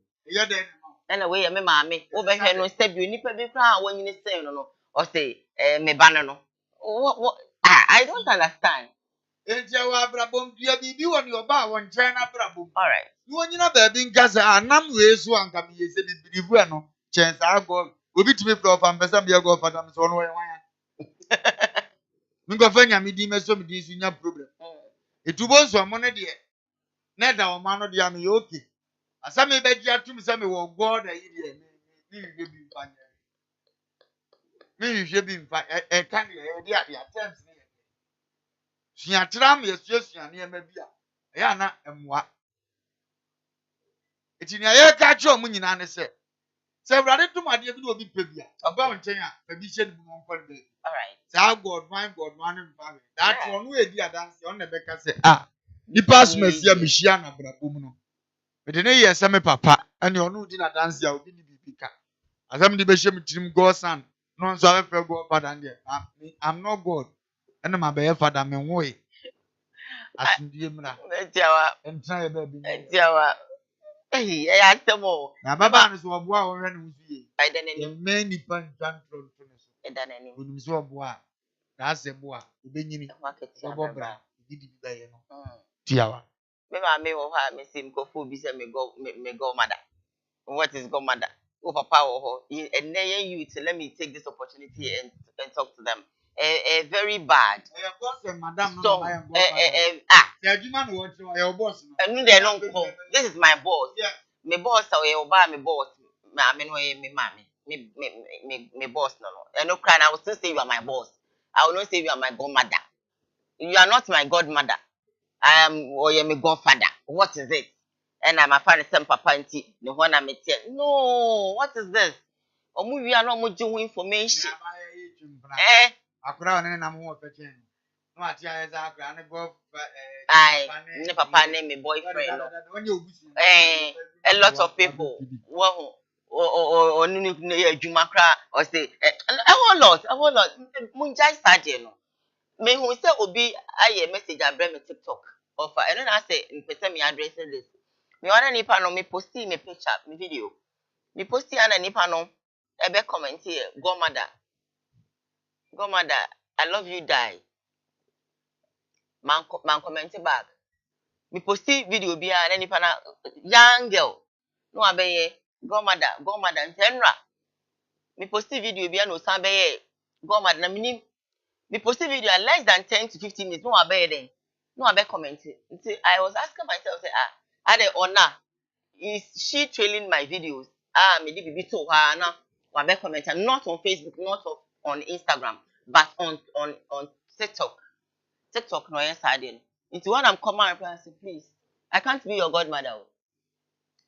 na we ye me maame wo be hwe no stebi onipa bi kra a wanyini sen no o say me ba no what I don't understand entia wa brabom bia bibi woni oba won nchen na brabom all right ni wonyina ba bi nkasa anam we so anka me yese bibiribu no chen sa go Obi to me for ambassador be go for them so no way. Me go fanya me di me so me di sunya problem. Etubo so mo ne de. Na da o ma no de am ye okay. Asa me be dia tum se me wo God ayi de me hwe bi mfa. Me hwe bi mfa e kan ye de attempts ne. Sua tram ye sua ne ma bi a. Ya na emwa. Eti ne ye ka cho mu nyina ne se. Se brade tum ade bi no obi pe bia. Aba wonchen a pa bi hye ne bu mo mfa de. All right. Say God man mfa. That one we di adanse on ne be ka se nipa asumafia mehia na brabom no. Me de ne ye se me papa ene onu di na adanse a obi ni bibi ka. Asam di be hye me tirim God son. No so I feel God father and I'm not God. Ene ma be father me nwoe. Asundie mra. Tiawa. Entra ye be bi. Tiawa. Eh, I atemo. Na baba no so obo a wo hwe ne wusie. I dan ani. Ye me nipa ntwan tron so. Dan ani. Onum so obo a. Na asebo a obenyini. Obo bra. Didi bi ba ye no. Tiawa. Me ma me wo ha me sim ko fu bi se me go mother. What is God mother? Oh papa ho. And then you let me take this opportunity and talk to them. Very bad. Your boss madam so, your boss. This is my boss. Yeah. My boss my boss. Me boss no. And no cry, I will still say you are my boss. I will not say you are my godmother. You are not my godmother. I am or you are my godfather. What is it? And I'm a fan of some papa auntie. The one I'm no, what is this? Or we are not much information. Akura ne na mo feche no ati ya za akura ne go ne papa name me boyfriend no. A lot of people or ne adwuma kra or say a whole lot munjai saje no me who say obi aye message abra me TikTok offer and I say person me address this me wana nipa no me posti me picture me video me posti ana nipa no ebe comment here godmother, I love you, die. Man comment back. Me posti video be and any pana young girl. No abeye, godmother, ntenra. Me posti video be no sabeye, godmother na minim. Me posti video less than 10 to 15 minutes. No abeye then. No abe comment. I was asking myself, say, are they honor? Is she trailing my videos? Me di bibi to her na. Abe comment not on Facebook, not on Instagram. But on TikTok. TikTok no yes I didn't. Into when I'm coming and I say, please, I can't be your godmother.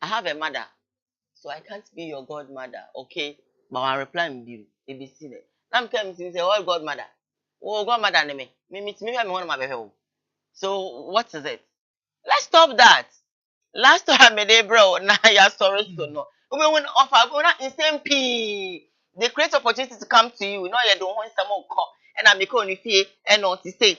I have a mother. So I can't be your godmother. Okay? But I reply with you. If you see it. I'm coming to say, oh godmother. Oh godmother me. Me one of my baby. So what is it? Let's stop that. Last time I did bro, now you're sorry so no. We won't offer in same P. They create opportunity to come to you. No, you don't want someone call. And I'm calling you and not to say,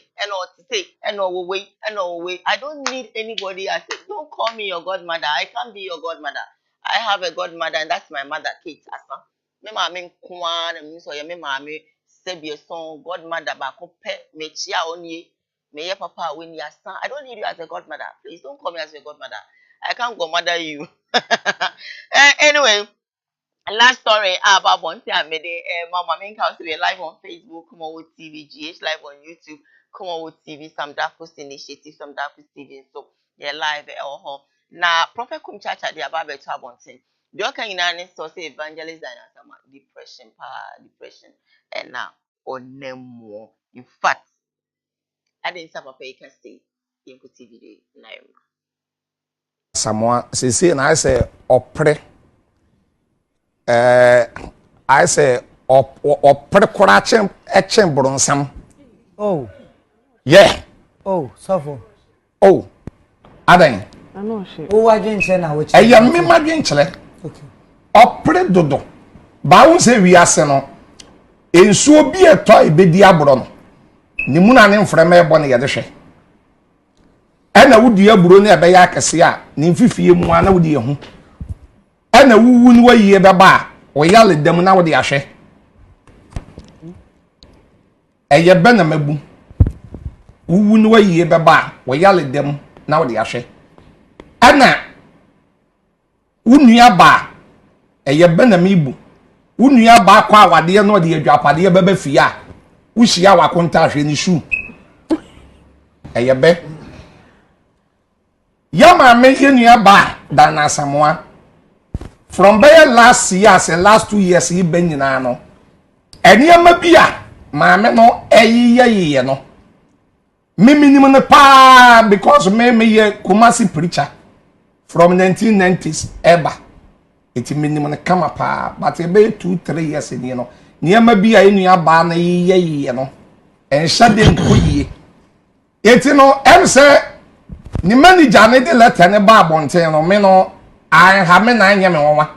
and no way. I don't need anybody. I said, don't call me your godmother. I can't be your godmother. I have a godmother, and that's my mother, Kate. Asa. Me mama Kwan, and so me mama said your son, godmother, but compare me chia on ye. May your papa win your son. I don't need you as a godmother. Please don't call me as your godmother. I can't godmother you. Anyway. Last story about one time, Mama Minka was live on Facebook, KUMAWOOD TV, GH live on YouTube, KUMAWOOD TV, some Darkus initiative, some Darkus TV, so they're live. Now, Prophet Kumchacha, they are about to have one thing. The okay in an instance, evangelist and some depression, and now on no more. In fact, I didn't have a pay can stay in TV. Someone say, I say, opre. I say, precoration etching bronsam. Oh, yeah. Oh, suffer. Oh, Aden. I know she. Oh, I didn't say now. I am me, my gentle. Okay. Opre dodo. Bounce we are seno. In so be a toy be diabron. Nimuna name from a bonny addition. And I would dear Bruni a bayacasia, Nimfifi, one would dear whom. And a wound way ye baba, or yell at them now the ashe. A ye benamabu. Wound way ye baba, or yell at them now the ashe. Anna Unia ba, a ye benamibu, Unia ba kwa wade no de adwapade bebe fia. Wuhia wakonta hwe ni shu. Eyebe. Yama me yenua ba dana samoa. From there last year and last 2 years he been nyina no. Eniama bia maame no eyiye no. Me minimum ne pa because me ye Kumasi preacher from 1990s ever. It minimum ne kama pa but e be 2-3 years in you know. Niama bia enua ba na yiye no. Enhade nkoyie. Eti no em say ni manager ne de letter ne ba abonten no me no I have me na anya me wonwa.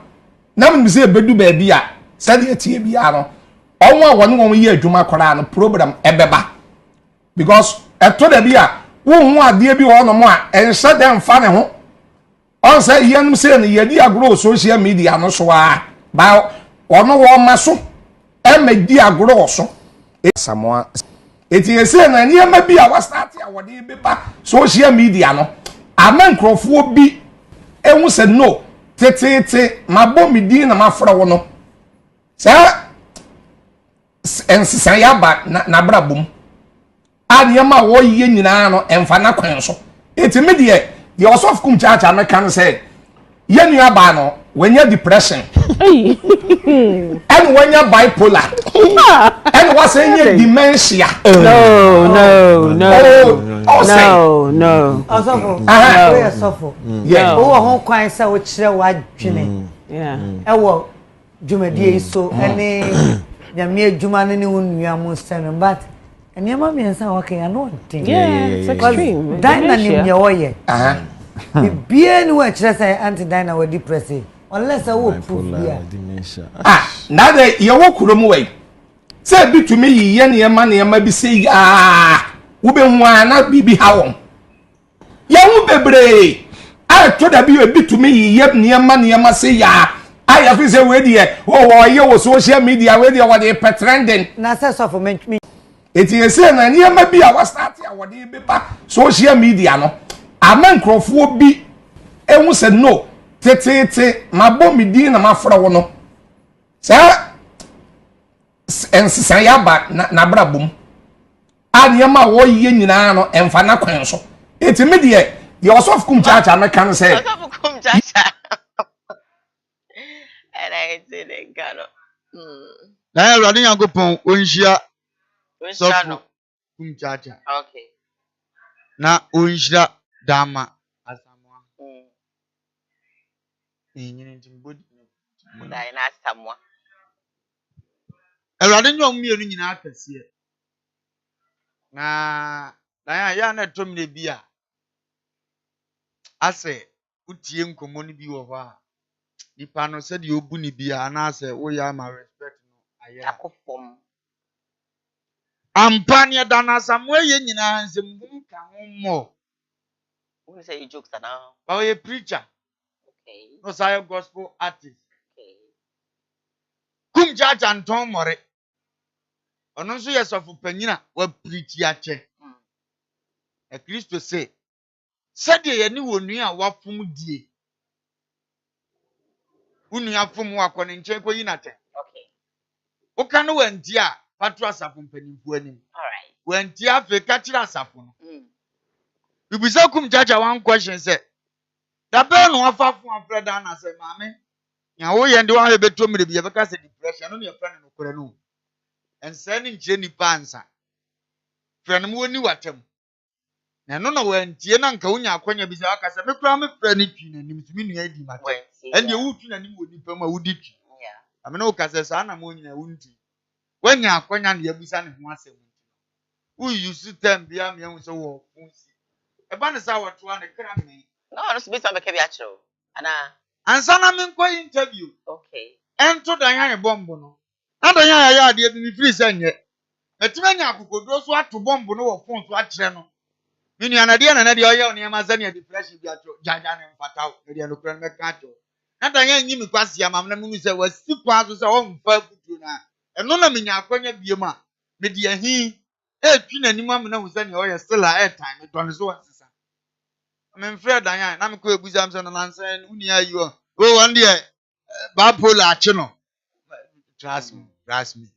Na me say bedu ba bia sade etie bia no. Onwa won ye adwuma kwara no program ebeba. Because eto da bia wo hu ade bi wo no mo a enhye dem fa ne ho. On say yenum say ne yedi agro social media no so a ba ono wo maso e ma di agro so. Samoa eti ese na niam bi a wa start a wo de beba social media no. Ama nkrofo bi ehun se no tete mabọ mi din na mafra wo no sa ensisan ya ba na brabum adiyama wo ye nyina no emfa na kwan so etimi de osof kum chacha me kan say ye nua ba no wenya depression and wenya bipolar and was any dementia no asofo we asofo yeah wo ho kwan sa wo kire wa dwene yeah e wo dwumadie so ene nyame adwuma ne wo nua mo sene but eniema mi ensa wa kan no thing yeah it's extreme dina ni me wo ye bia ni wa kire say anti dina wo depressive unless I will prove here na de ye wo kuromu we say bi to me ye ne ma bi say wo be hu ana bibi ha won ye hu bebre to da bi to me ye ne ma say ya I fi say we dey ye wo social media we dey what dey trending na say so for me eti ye say na ne ma bi a wa start ya what dey be pa social media no ama nkrofo bi ehun say no tete mabọ mi din na mafra wo no sa ensisan ya ba na brabum adiyama wo ye nyina no emfa na kwan so eti me de osof kum chacha me kan say osof kum chacha I say the gano na Awurade Nyankopon onhia sofu kum chacha okay na onhia dama asamoa nyini ntimbodi dai na asamoa Awurade nyom mienu nyina akase na dan ya na tom ne bia ase utie nkomo ne bi wo ho a nipa no se de obu ne bia na ase wo ya ma respect no aye akofom ampane da na Samuel ye nyina nsem ka ho mo who say you jokes na ba we preacher okay no say gospel artist okay kum jaja nton more ono nso ye sofu panyina wa preach ya che e Kristo say said ye ni wonu a wafum die unu afum wakọ ne nche ko yinate okay uka no wanti a patro asafo mpanimfu anim all right wanti Africa kira asafo no bibisa kum jaja one question say da be no afafo afreda na say maame ya wo ye ndi wa he beto mire bi ye beka say depression no ne friend no kore no ense ni nche ni pansa friend mo ni watem na no na wantie na nka wonya akwanya bi say aka say me kura me friend ni twi na nim tumi nua di mate ende wo twi na nim wo ni pam a wo di twi yeah amena wo ka say sa na mo nyina wo nti wanya akwanya na yabusa ne ho asem who use them bia me hu say wo funsi e ba ne sa woto an kra me no no so be some be a chiro ana ansa na me nko interview okay ento dan yan bomb no na dan yan ya ade bi free say nye etima nya akokodro so ato bomb no wo phone so a kire no me nua na de na de oye oni ma zania depression bi atro jaja ne mfataw e de no kra me ka atro na dan yan nyi me kwase amam na me say wasi kwa so say wo mfa kutu na eno na me nya akwanya biem a me de ahi twi na nim am na hu zania oye still a airtime me don so wasisa me mfre dan yan na me ko ebuzam so na nansan uni ayi o one day bipolar achi no Trust me, trust me.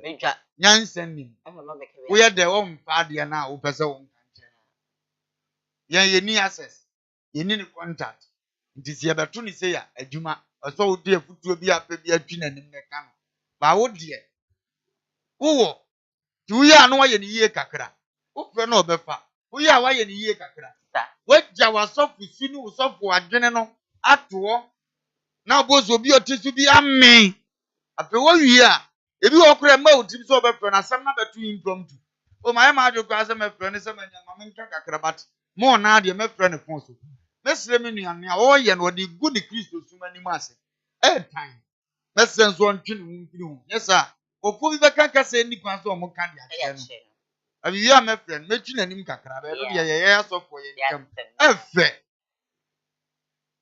Meja. Nyansenim. We are the one party now, who person. Ye ni access. Ye ni contact. It is here between say ya, a juma, or so dear foot to be a baby a twin and in the camp. But what dear? Oh, 2 years no ye ni ye kakra. Oh, no befa. We are why ye ye kakra. What Jawa soft with sinu soft for a general at war. Now, both will be a to be a me. After 1 year, if you are crammed out, it's over for a summer between impromptu. Oh, my mother class and my friend is a man, mamma crabat. More now, dear, my friend of Fonso. Miss Lemony and all and what the good decrease to so many masses. Time. Let's send one chin. Yes, sir. Or for the can't say any class or more candy. I mean, you are my friend, mention an incacra. Yes, of for you. Fair.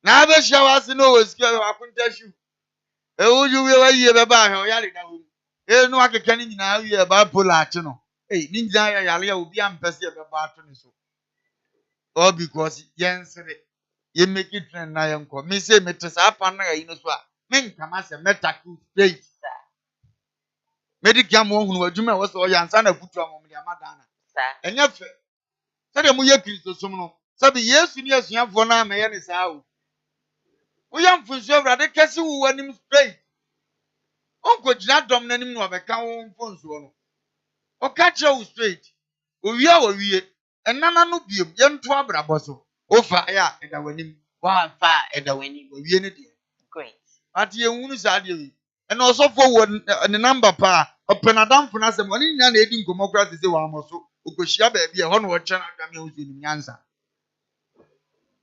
Now, the showers in always go. I couldn't tell you. Oh, you will hear about her. Eh, no, I can't now hear about Polachino. Hey, Ninja Yalia will be unperceived about Toniso. All because Yen said it. You make it and I am called. Me say, Metas up on her in a swap. Men come as a metacu state. Medicam who were Juma was all your son of Putra Madonna. And yet, said a Muya Christo Sumo. Sabi, yes, you have for now, may is out. We am for sure rather Cassie who went him straight. Uncle Jad dominating of a cow phone so. Or catch you straight. We are we, and none no be young Twabra Bosso. Oh, fire, and I win him. One fire, and I win him. We any great. At your wounds are you. And also forward the number pa, a penadam for us, and one in an aiding democracy, the one also, who could share be a honor channel coming in Yansa.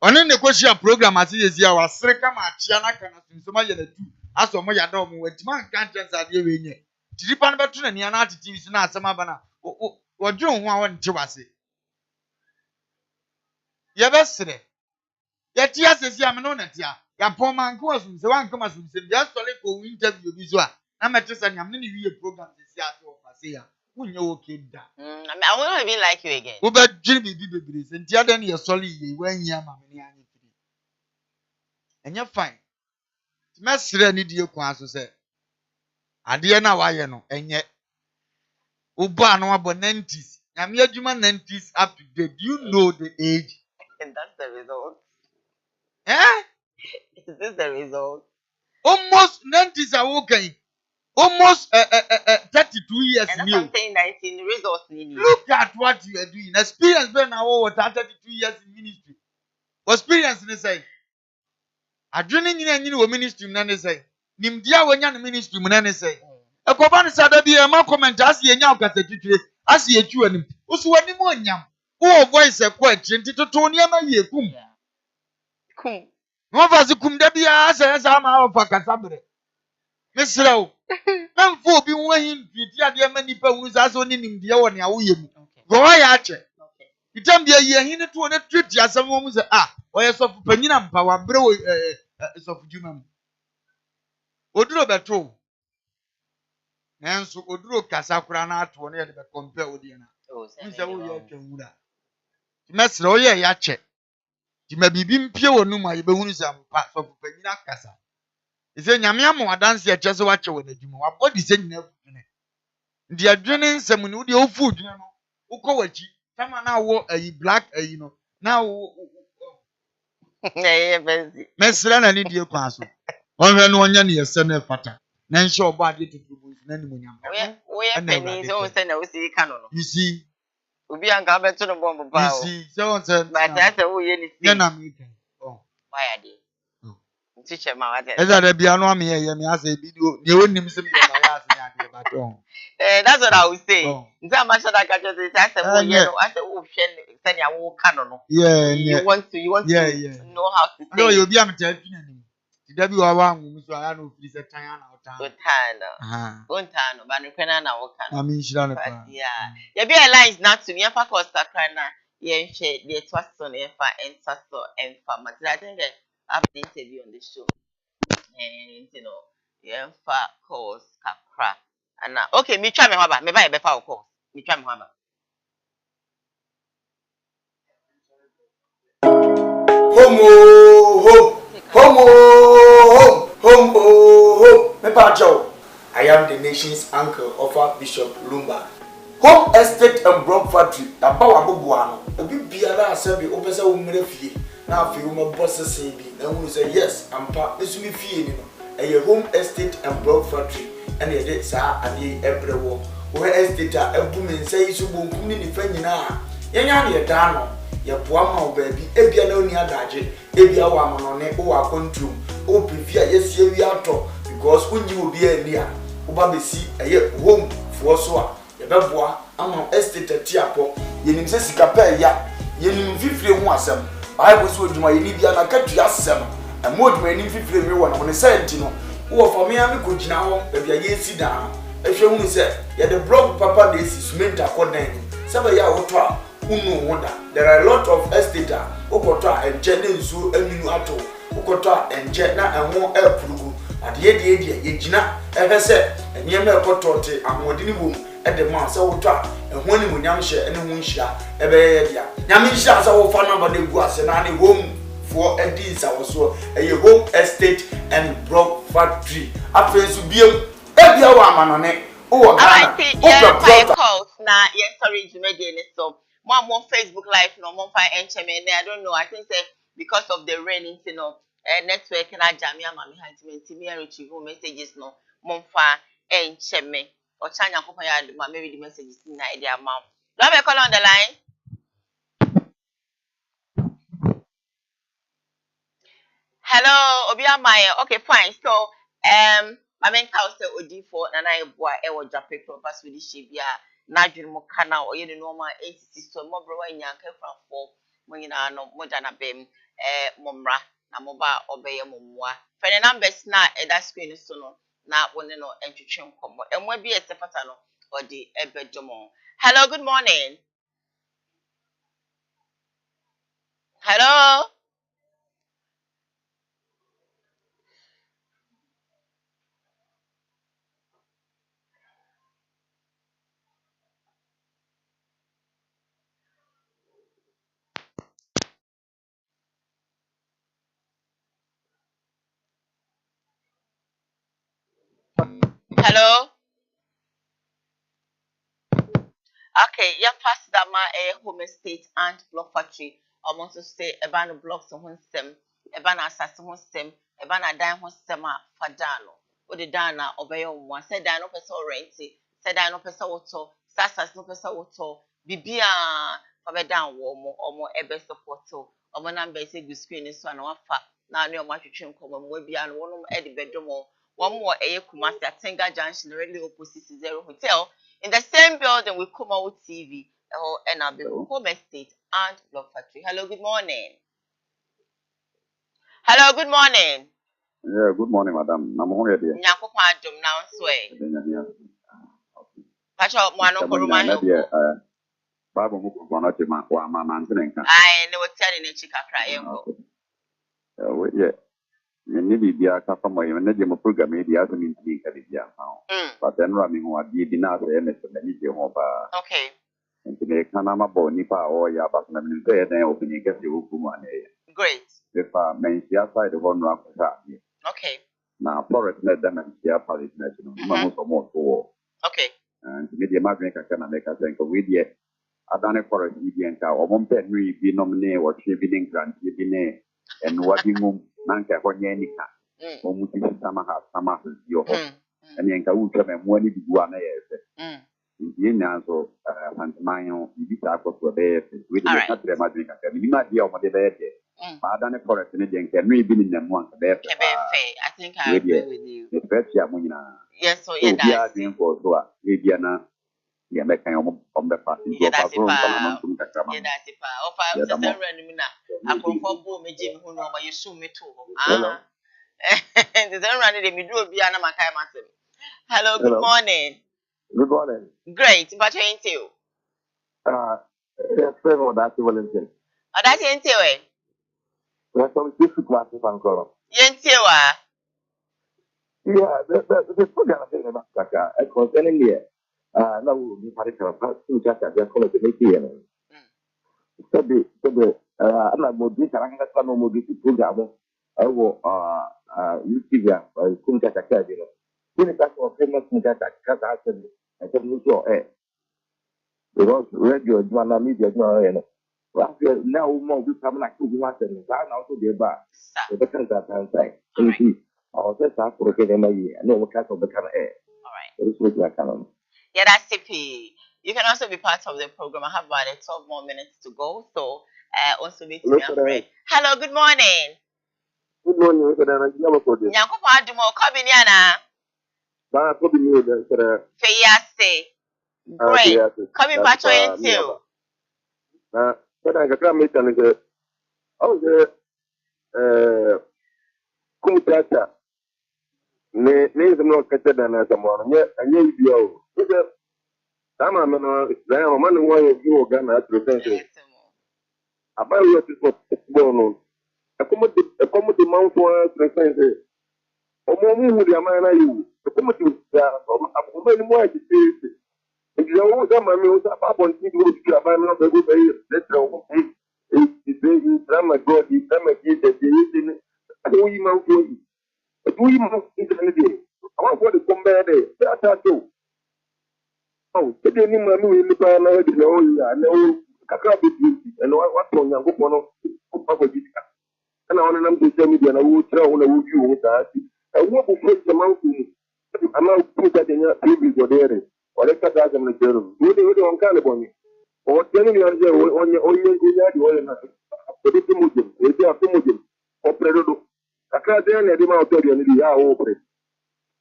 On in the question program as he is here was Sreka Machiana can assume so much two. As for my dom, which man can't answer the way. Tripan Batun and Yanati is not some abana. Or John want to was it. Yesterday. Yet, yes, as Yamanon, ya poor man goes, the one comes with the Astolico interview visual. I'm at just a many program this year. Who know kid that? I won't be like you again. Who bet Jimmy Bibis and the other year solid when you're mammy. And you're fine. Master need you to say. I dear now I know, and yet Ubano abonentis. I'm your human nentis up to date. You know the age. And that's the result. Eh? Is this the result? Almost 90s are okay. Almost 32 years and new. Something 19 results. Look at what you are doing. Experience been now over 32 years in ministry. Experience in say. I drinking in any ministry none say. Nimdia when you're ministry none say. A command said be a more comment as ye now got the as ye chew and also any more yam. Oh, voice a question to Tonya ye kum. Kum. No was a kum debia as I'm out of Casabre. Miss Row. I'm for being waiting to the many people as only in the hour near William. Go ahead. You tell me a year in it to a treat as someone was or a soft penina power bro of human. Odro Betro. Nanso Odro Casacrana to one of the compare with Diana. Miss Roya Yache. You may be being pure no my bones and parts of Penina Casa. Is a Yamiamo dance here just watch when the Jimo. What is in the adrenaline some new food, you know. Ukowachi. Come on now, a black, you know. Now, Messerana need your class. One year, son, fatter. Nan show body to Nanimuniam. You see, we'll be uncovered to the bomb. You see, so but that's a way then I'm eating. Oh, why are they? Teacher, my as I be on me, I say, you wouldn't even see my ass. That's what I would say. That much that I got just I said, oh, yeah, I said, oh, send your whole canon. Yeah, you want to know how to say. No, you'll be a telling you. W. Awang, so I know please a time out. Good time. Good time, but you can now. I mean, she done it. Yeah. You be a line not to me, if I cost a crana, yeah, shade, the trust on and Sasso and Farmer. I think I have the interview on the show. And, you know, yeah, far course, capra. And now, okay, me try me haba. Me buy before course. Me try me haba. Home. Me pa Joe. I am the nation's uncle of Bishop Lumba. Home estate and broad factory, the power Buano, a big Biara Sabi, Opesa Umrefi. Now, if you my bosses say, and we say, yes, I'm part, this will be feeling a home estate and broad factory, and a dead sir, and ye every war. Where estate are a woman says, you won't come in the friend now. Yan ya dano, ya Puama baby, Ebiano near Daji, Ebia woman on it, or a control, or prepare, yes, here we are talk, because when you will be a near, Obabi see a year home for so. Yabeboa ama estate tiapo yenim se sika pa ya yenim fifire ho asem bible so odwuma yeni bia na katu asem amodwuma yenim fifire me wona wona say nti no wo for me am ko gina ho ba bia ye si dan ehwe hu se ye the block papa dey si cement akodan se ba ya woto a unu hoda there are a lot of estate okoto a enje ne nsu aminu ato okoto a enje na enho apurugu ade ye gina ehwe se enye ekoto te amodini wo the man so twa ehun ni munyam hye ene hu nhia ebe dia nyam nhia so wo fa number de gu ase na ne home for edins awoso eye home estate and block factory afensu biem ebia wa amanone wo Ghana o calls na yes sorry jumede ne so mo Facebook live no mo fa encheme I don't know I think say because of the rain you know network na jamia mami hantimenti me retrieve messages no mo fa encheme Ochanya Kopa ya maybe the message is in idea mom. Do I have a call on the line? Hello, Obia Maya. Okay, fine. So my main house Odi for and I boy I will drop it from pass with the shibia Najun Mokana or you normal 80 so more bro in yanke from 4 when you know more than a bem momra na moba obey mumwa. For the numbers na that screen is so no. Na one no entwetwe nkomo enwa bi esepata no odi ebedomo. Hello, good morning. Hello. Hello. Okay, yeah, pass that my home estate and block factory. I want to stay a ban of blocks on stem, a ban assassin on stem, a ban a dime on stemma fadano. Or the dana obey on one said I no person renty, said I no person auto, sassas no person auto, bibia for a down warm or more ebe supporto, or my number is a good screen is one or fat. Now near my children come and will be on one of Eddie bedroom. One more Kumasi at Tenga Junction, really opposite Zero Hotel. In the same building with KUMAWOOD TV, home estate and block factory. Hello, good morning. Hello, good morning. Yeah, good morning, madam. I'm here. Nyako Padum now sway. Pacho Mano Koruma. Bible book of one of my man. I know what telling a chica crying. Yeah, maybe be a couple more. You need your program, maybe as an indicator. But then running what you did not say anything. Okay. And today, Kanama Bonipa or Yabasman, and opening get you woman. Great. If I may see outside the one rock. Okay. Now, forest net them and share Paris national. More for. Okay. And media magnet can make us think of with yet. I done it for a median cow. Or one pet me be nominated or shipping grant, shipping and what you move, Nanka or Yanica. Or Mutin Samaha, Samaha, your home. And Yanka would come and one if you want to. In so, Pantamino, you be up for there with the country magic. You might be over the bed. But I done it for a Canadian can we be in them once there. I think I agree with you. The best Yamuna. Yes, so yeah, that's it. For Diana. Yeah, make a on the party. Yeah, that's it. Yeah, that's it. Of a random I come for boom, Jim, who know you soon me too. Ah, and the run in the middle of Biana Makai. Hello, good morning. Good morning. Great, but you ain't you. Yes, that's the Wellington. Oh, that's ain't you. That's some different classes and color. Ain't you? Yeah, the program is about Kaka. I was telling you. Now we had a to just at the college to make it. So I'm not more this, I can't no more this program. I will, YouTube, couldn't catch a cat, When it comes to famous media that has happened, I said, you sure, because radio, media, now more we come like to what and also the bar. The better that time say. I'll just ask for a year. I know what kind of the kind of air. All right. It is what you are coming. Yeah, that's CP. You can also be part of the program. I have about 12 more minutes to go. So, also meet me, friend. Hello, good morning. Good morning, Nyanko Adumo, Kobinyana. Feyase. Great. Coming back to you. But I got me telling you, oh, the Kumutata. Ne zama kata da na zama anye biyo kuka tama mena da ya mama no wa yi oga na present abayo yo tipo bono akomo de manfo present omo mu de ama na yu akomo de da akomo ni mo ati ti ndi o zama mi o sa pa bon ti do ti aba na be go be letra o e be drama god e drama ki de yi ni o yi manfo yi o yi manfo ni I want to come back there. That's all. Oh, today, ni manu ni pa na di no ya no kakra bi and what on ya go no pa go di ka. Na on nam social media na wo tra wo na wo view wo ta ti. E wo bu fo the man ku. Ama ku ka de nya bi go there. O le ka ta ga na jero. Wo de on ka le boni. O teni ni arje onye ya di wo na. O di mu je. E di afu mu je. O predo. Kakra de na di ma o to di ni ya o pre.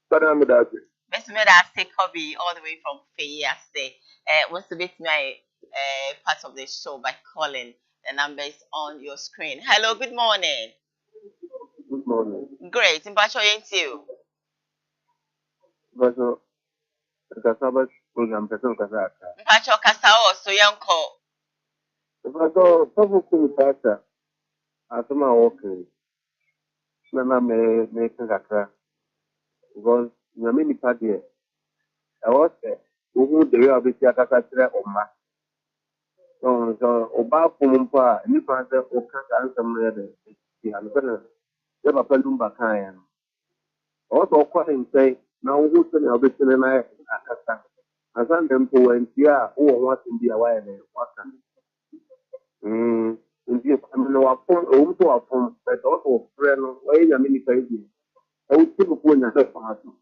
Miss Medase Kobe, all the way from Feyase, wants to meet me part of the show by calling. The number is on your screen. Hello, good morning. Good morning. Great. Mbacho you. Baso, kasaba program person kasaka. Mbacho kasao so yanko. Baso, sabu kumutata. Asuma okay. Mama me kakra. Because nyame nipa de. I was who the way of it yakakatra oma. So oba kumumpa nipa de okaka ansam na de. Ya nbana. Ya papa lumba kan ya. Also kwa himsay na who se na obetene na akasa. Asan dem po entia o won ndi awaye ne waka. Ndi amino wa fon o mto wa fon but also friend we nyame nipa yi. E wuti bu nya se fa so.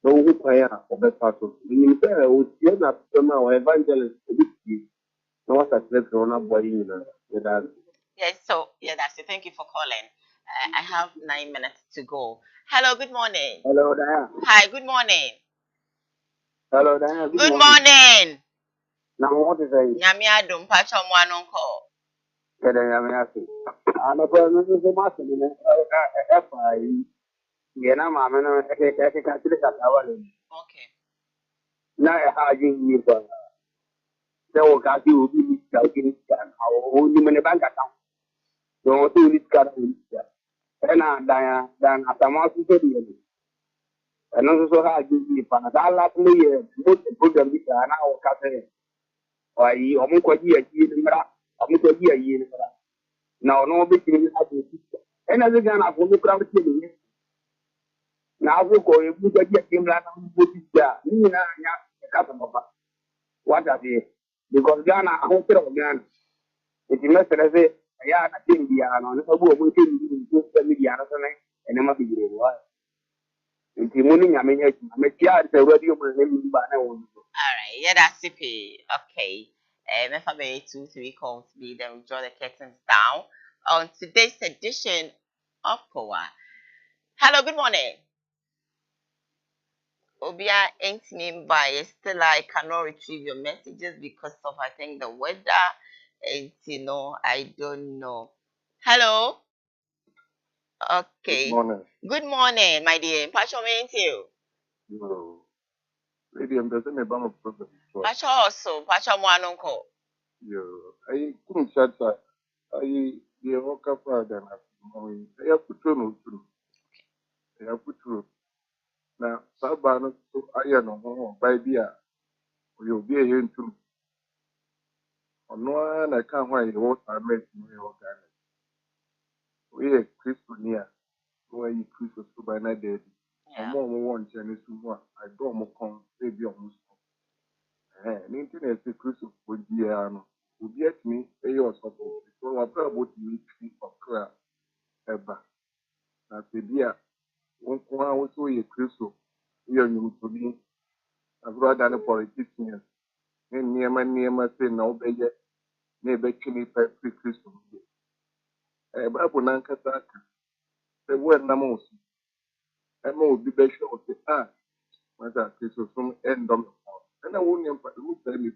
No who paya obefa so. Ni se o tie na tema o evangelist obi. No what a select on a boy in that. Yes, so yeah, that's it. Thank you for calling. I have 9 minutes to go. Hello, good morning. Hello there. Hi, good morning. Hello there. Good morning. Now what is it? Nyami adum pacho mwanonko. Kede nyami asi. Ano po nso masi ni FI. Yena mama no eke ka tile ka tawale. Okay. Na ha yin ni ba. Se o ka ti obi ni ka kini ka o ni mene bank account. So to ni ka ni. Ena dan atama su se di ni. Eno so ha yin ni pa na la ni ye mo program bi ka na o ka se. Oyi omu ko ji aji ni mra. Omu ko ji ayi ni mra. Na ono bi kini ha ji. Ena ze ga na ko ni kra ti ni. Na akwụkwọ egwu gaji ekemla na mgboti a n'ihi na anya kasa baba wata bi because Ghana ahụ kere Ghana eti mesere se ya na tendi ya no ne sabu omu ke ndi social media na sene ene ma bigire wa eti mu ni nyame nya ki me tia de radio mu ne mi ba na wo. All right, yeah, that's it. Okay. FMA 2-3 calls me, then we draw the curtains down on today's edition of Koowaa. Hello, good morning. Obia ain't me by still I cannot retrieve your messages because of I think the weather. And I don't know. Hello. Okay. Good morning. Good morning, my dear. Pacho ain't you. No. Lady, I'm just a bum of problem. Pacho also. Pacho mwanonko. Yo, I couldn't chat that. I woke up and I have put through. I have put through. Now, Sabana, so I know by beer. You'll be here too. No one I can't wait what I met in your organic. We are Christo near where you Christo by night dead. More one Chinese one. I don't more come baby almost. Ninety and a Christmas would be would get me a year support. So I probably meet of clear ever. That's the dear. One also a Christmas. You're new to me. I've rather than a politician. And near my say no, they yet maybe killing free Christmas. Babu Nankataka. The word Namos. Emma would be better of the Mother Christmas from end of the phone. And I won't tell me,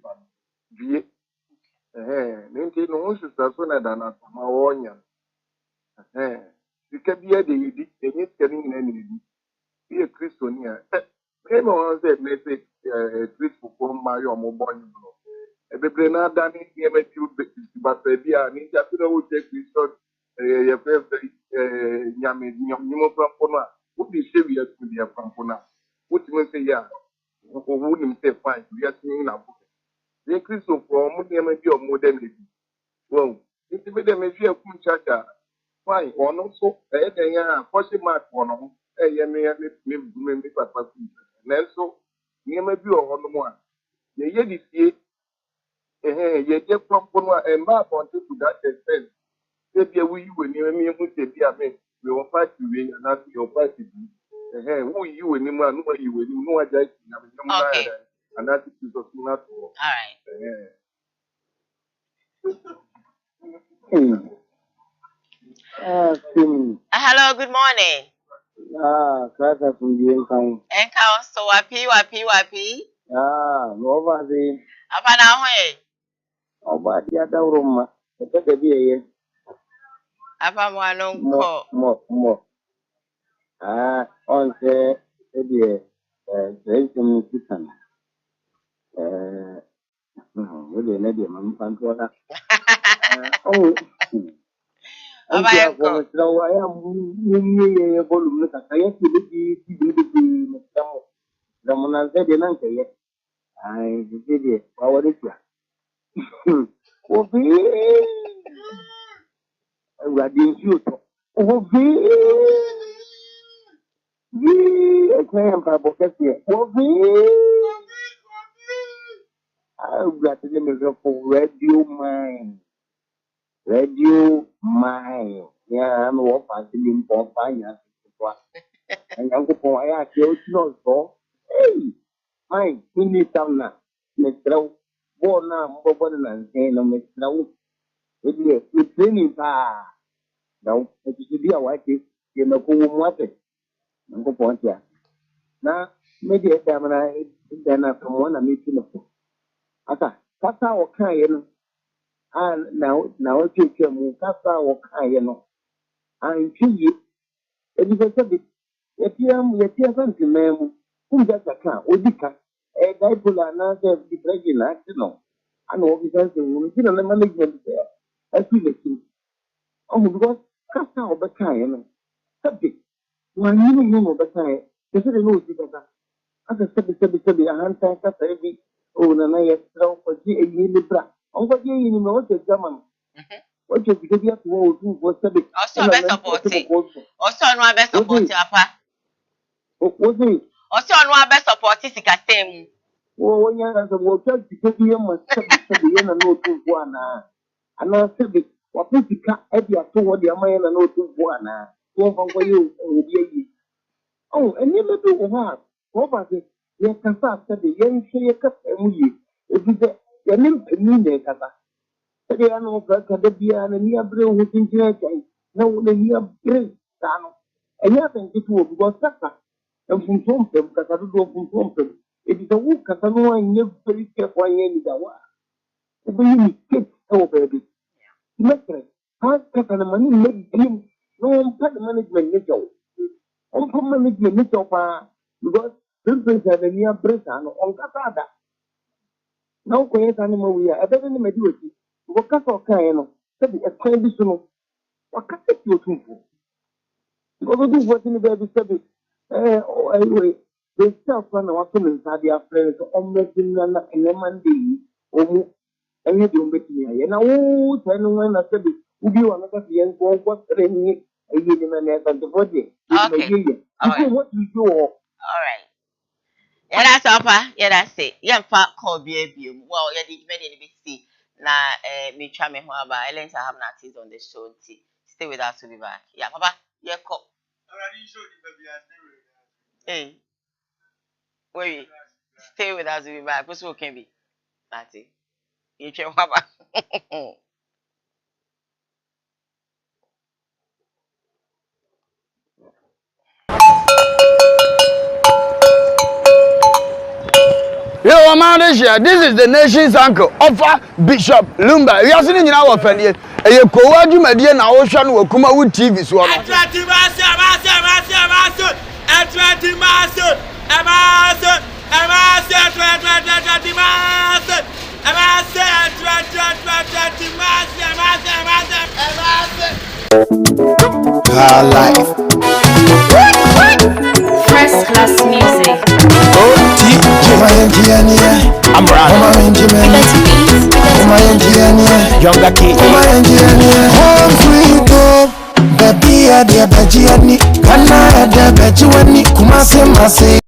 G. Ninety no sister sooner than at my own. You can be a day, and it's getting in any. Be a Christian here. Everyone said, let's say, a Christmas for Mario Mobile. A baby not done it, you make you, but baby, I need to know what take Christian. Your first Yammy, Yamopona. Would be serious with your Pampona. What you say, yeah. Who wouldn't say fine, we are seeing now. The Christian for modernity. Well, if you made a measure of charger, fine, or not so, forcing my phone, maybe papa. Nelson, near my view on the one. The year this year, ye get from Pona and Mark on to that extent. Maybe we will near me with the dear men. We will fight you and not your party. Who you and him, and who you will know, I just Okay. and that is not. All right. Hello, good morning. Kaka kunjien kan. Enka so wapi. Ngova zi. Apa na hoe? Oba dia dauruma. Kete biye. Apa mwanonko. Mo. Onse biye. Zaitum kitana. Wole na dia mampantola. Aba yanko. Trawa ya munye volume ka kaya kidi mtamo. Zamuna zede nan kaya. Zede wawarisia. Obi radiation to. Obi ekwen pa bokese. Obi got the name for Radio Mine. Yeah, I'm what passing for 5 years. And I'm going to ask you to hey, mine, we need some now. Mr. Bona, Mobile and saying, Mr. It's training. Now, it should be a white you know, who wanted. I'm going to point here. Now, maybe a damn then from one I'm meeting of. Ata, kasa okaye no. Na o twetwe mu kasa okaye no. Antwi ebi se bi yetia santi memu. Kunja saka odika. Daipola na se di pregnant act no. Ana o bi santi mu ti na management there. Asi le tu. Because kasa obekaye no. Sabi. Wani no obekaye. Kese de no odika. Asa sabi ahanta kasa ebi. Oh, na yestra ko ji eyi libra. Onko ji eyi ni me o se German. O se bi dia ko o tu ko se bi. Also be support. Also no be support apa. O si. Also no be support sika tem. O nya na so o ta ti bi e ma se bi na no tu ko ana. Ana se bi wa putika e bi ato wo de amaye na no tu ko ana. Wo ko yo o bi eyi. Oh, eni me bi wo ha. Wo ba se ye kasa sabi yen hwe ye kasa mu yi ebize ye nim peni ne kasa sabi anu ka da bia na ni abre hu tinjina kai na wo ni abre tano enya ben kitu wo go saka mfunfom pem kasa do mfunfom pem ebize wo kasa no anye beri ke kwa ye ni dawa obi ni kit o baby metre ha kasa na mani medim no mpa management ne jaw on pa management ne jaw pa because Simples are the near Britain on Casada. No question we are a better than Medicine. What Casso Cayano, said a conditional. What can you do for? Go to do what in the baby service. Anyway, they self run our friends are their friends on making and a Monday or and you don't make me. And I won't tell when I said it. Would you another young boy was training What you do? All right. Yeah, that's upper. Yeah, that's it. Yeah, fat call baby. Well, yeah, the media be see. Now, me try me how about I learned to have notice on the show. Stay with us to be back. Yeah, Papa. Yeah, call. Hey, wait. Stay with us to be back. What's what can be? That's it. You try Papa. Yo, Malaysia, this is the nation's uncle, Offer Bishop Lumba. We are sitting in our family. A Koowaa Show na Ocean wo KUMAWOOD TV so. Life. First class music. I'm Younger kid. Home sweet home. Baby, I dear Bajiani. Kana, I dear Bajiani. Kumase, Mase.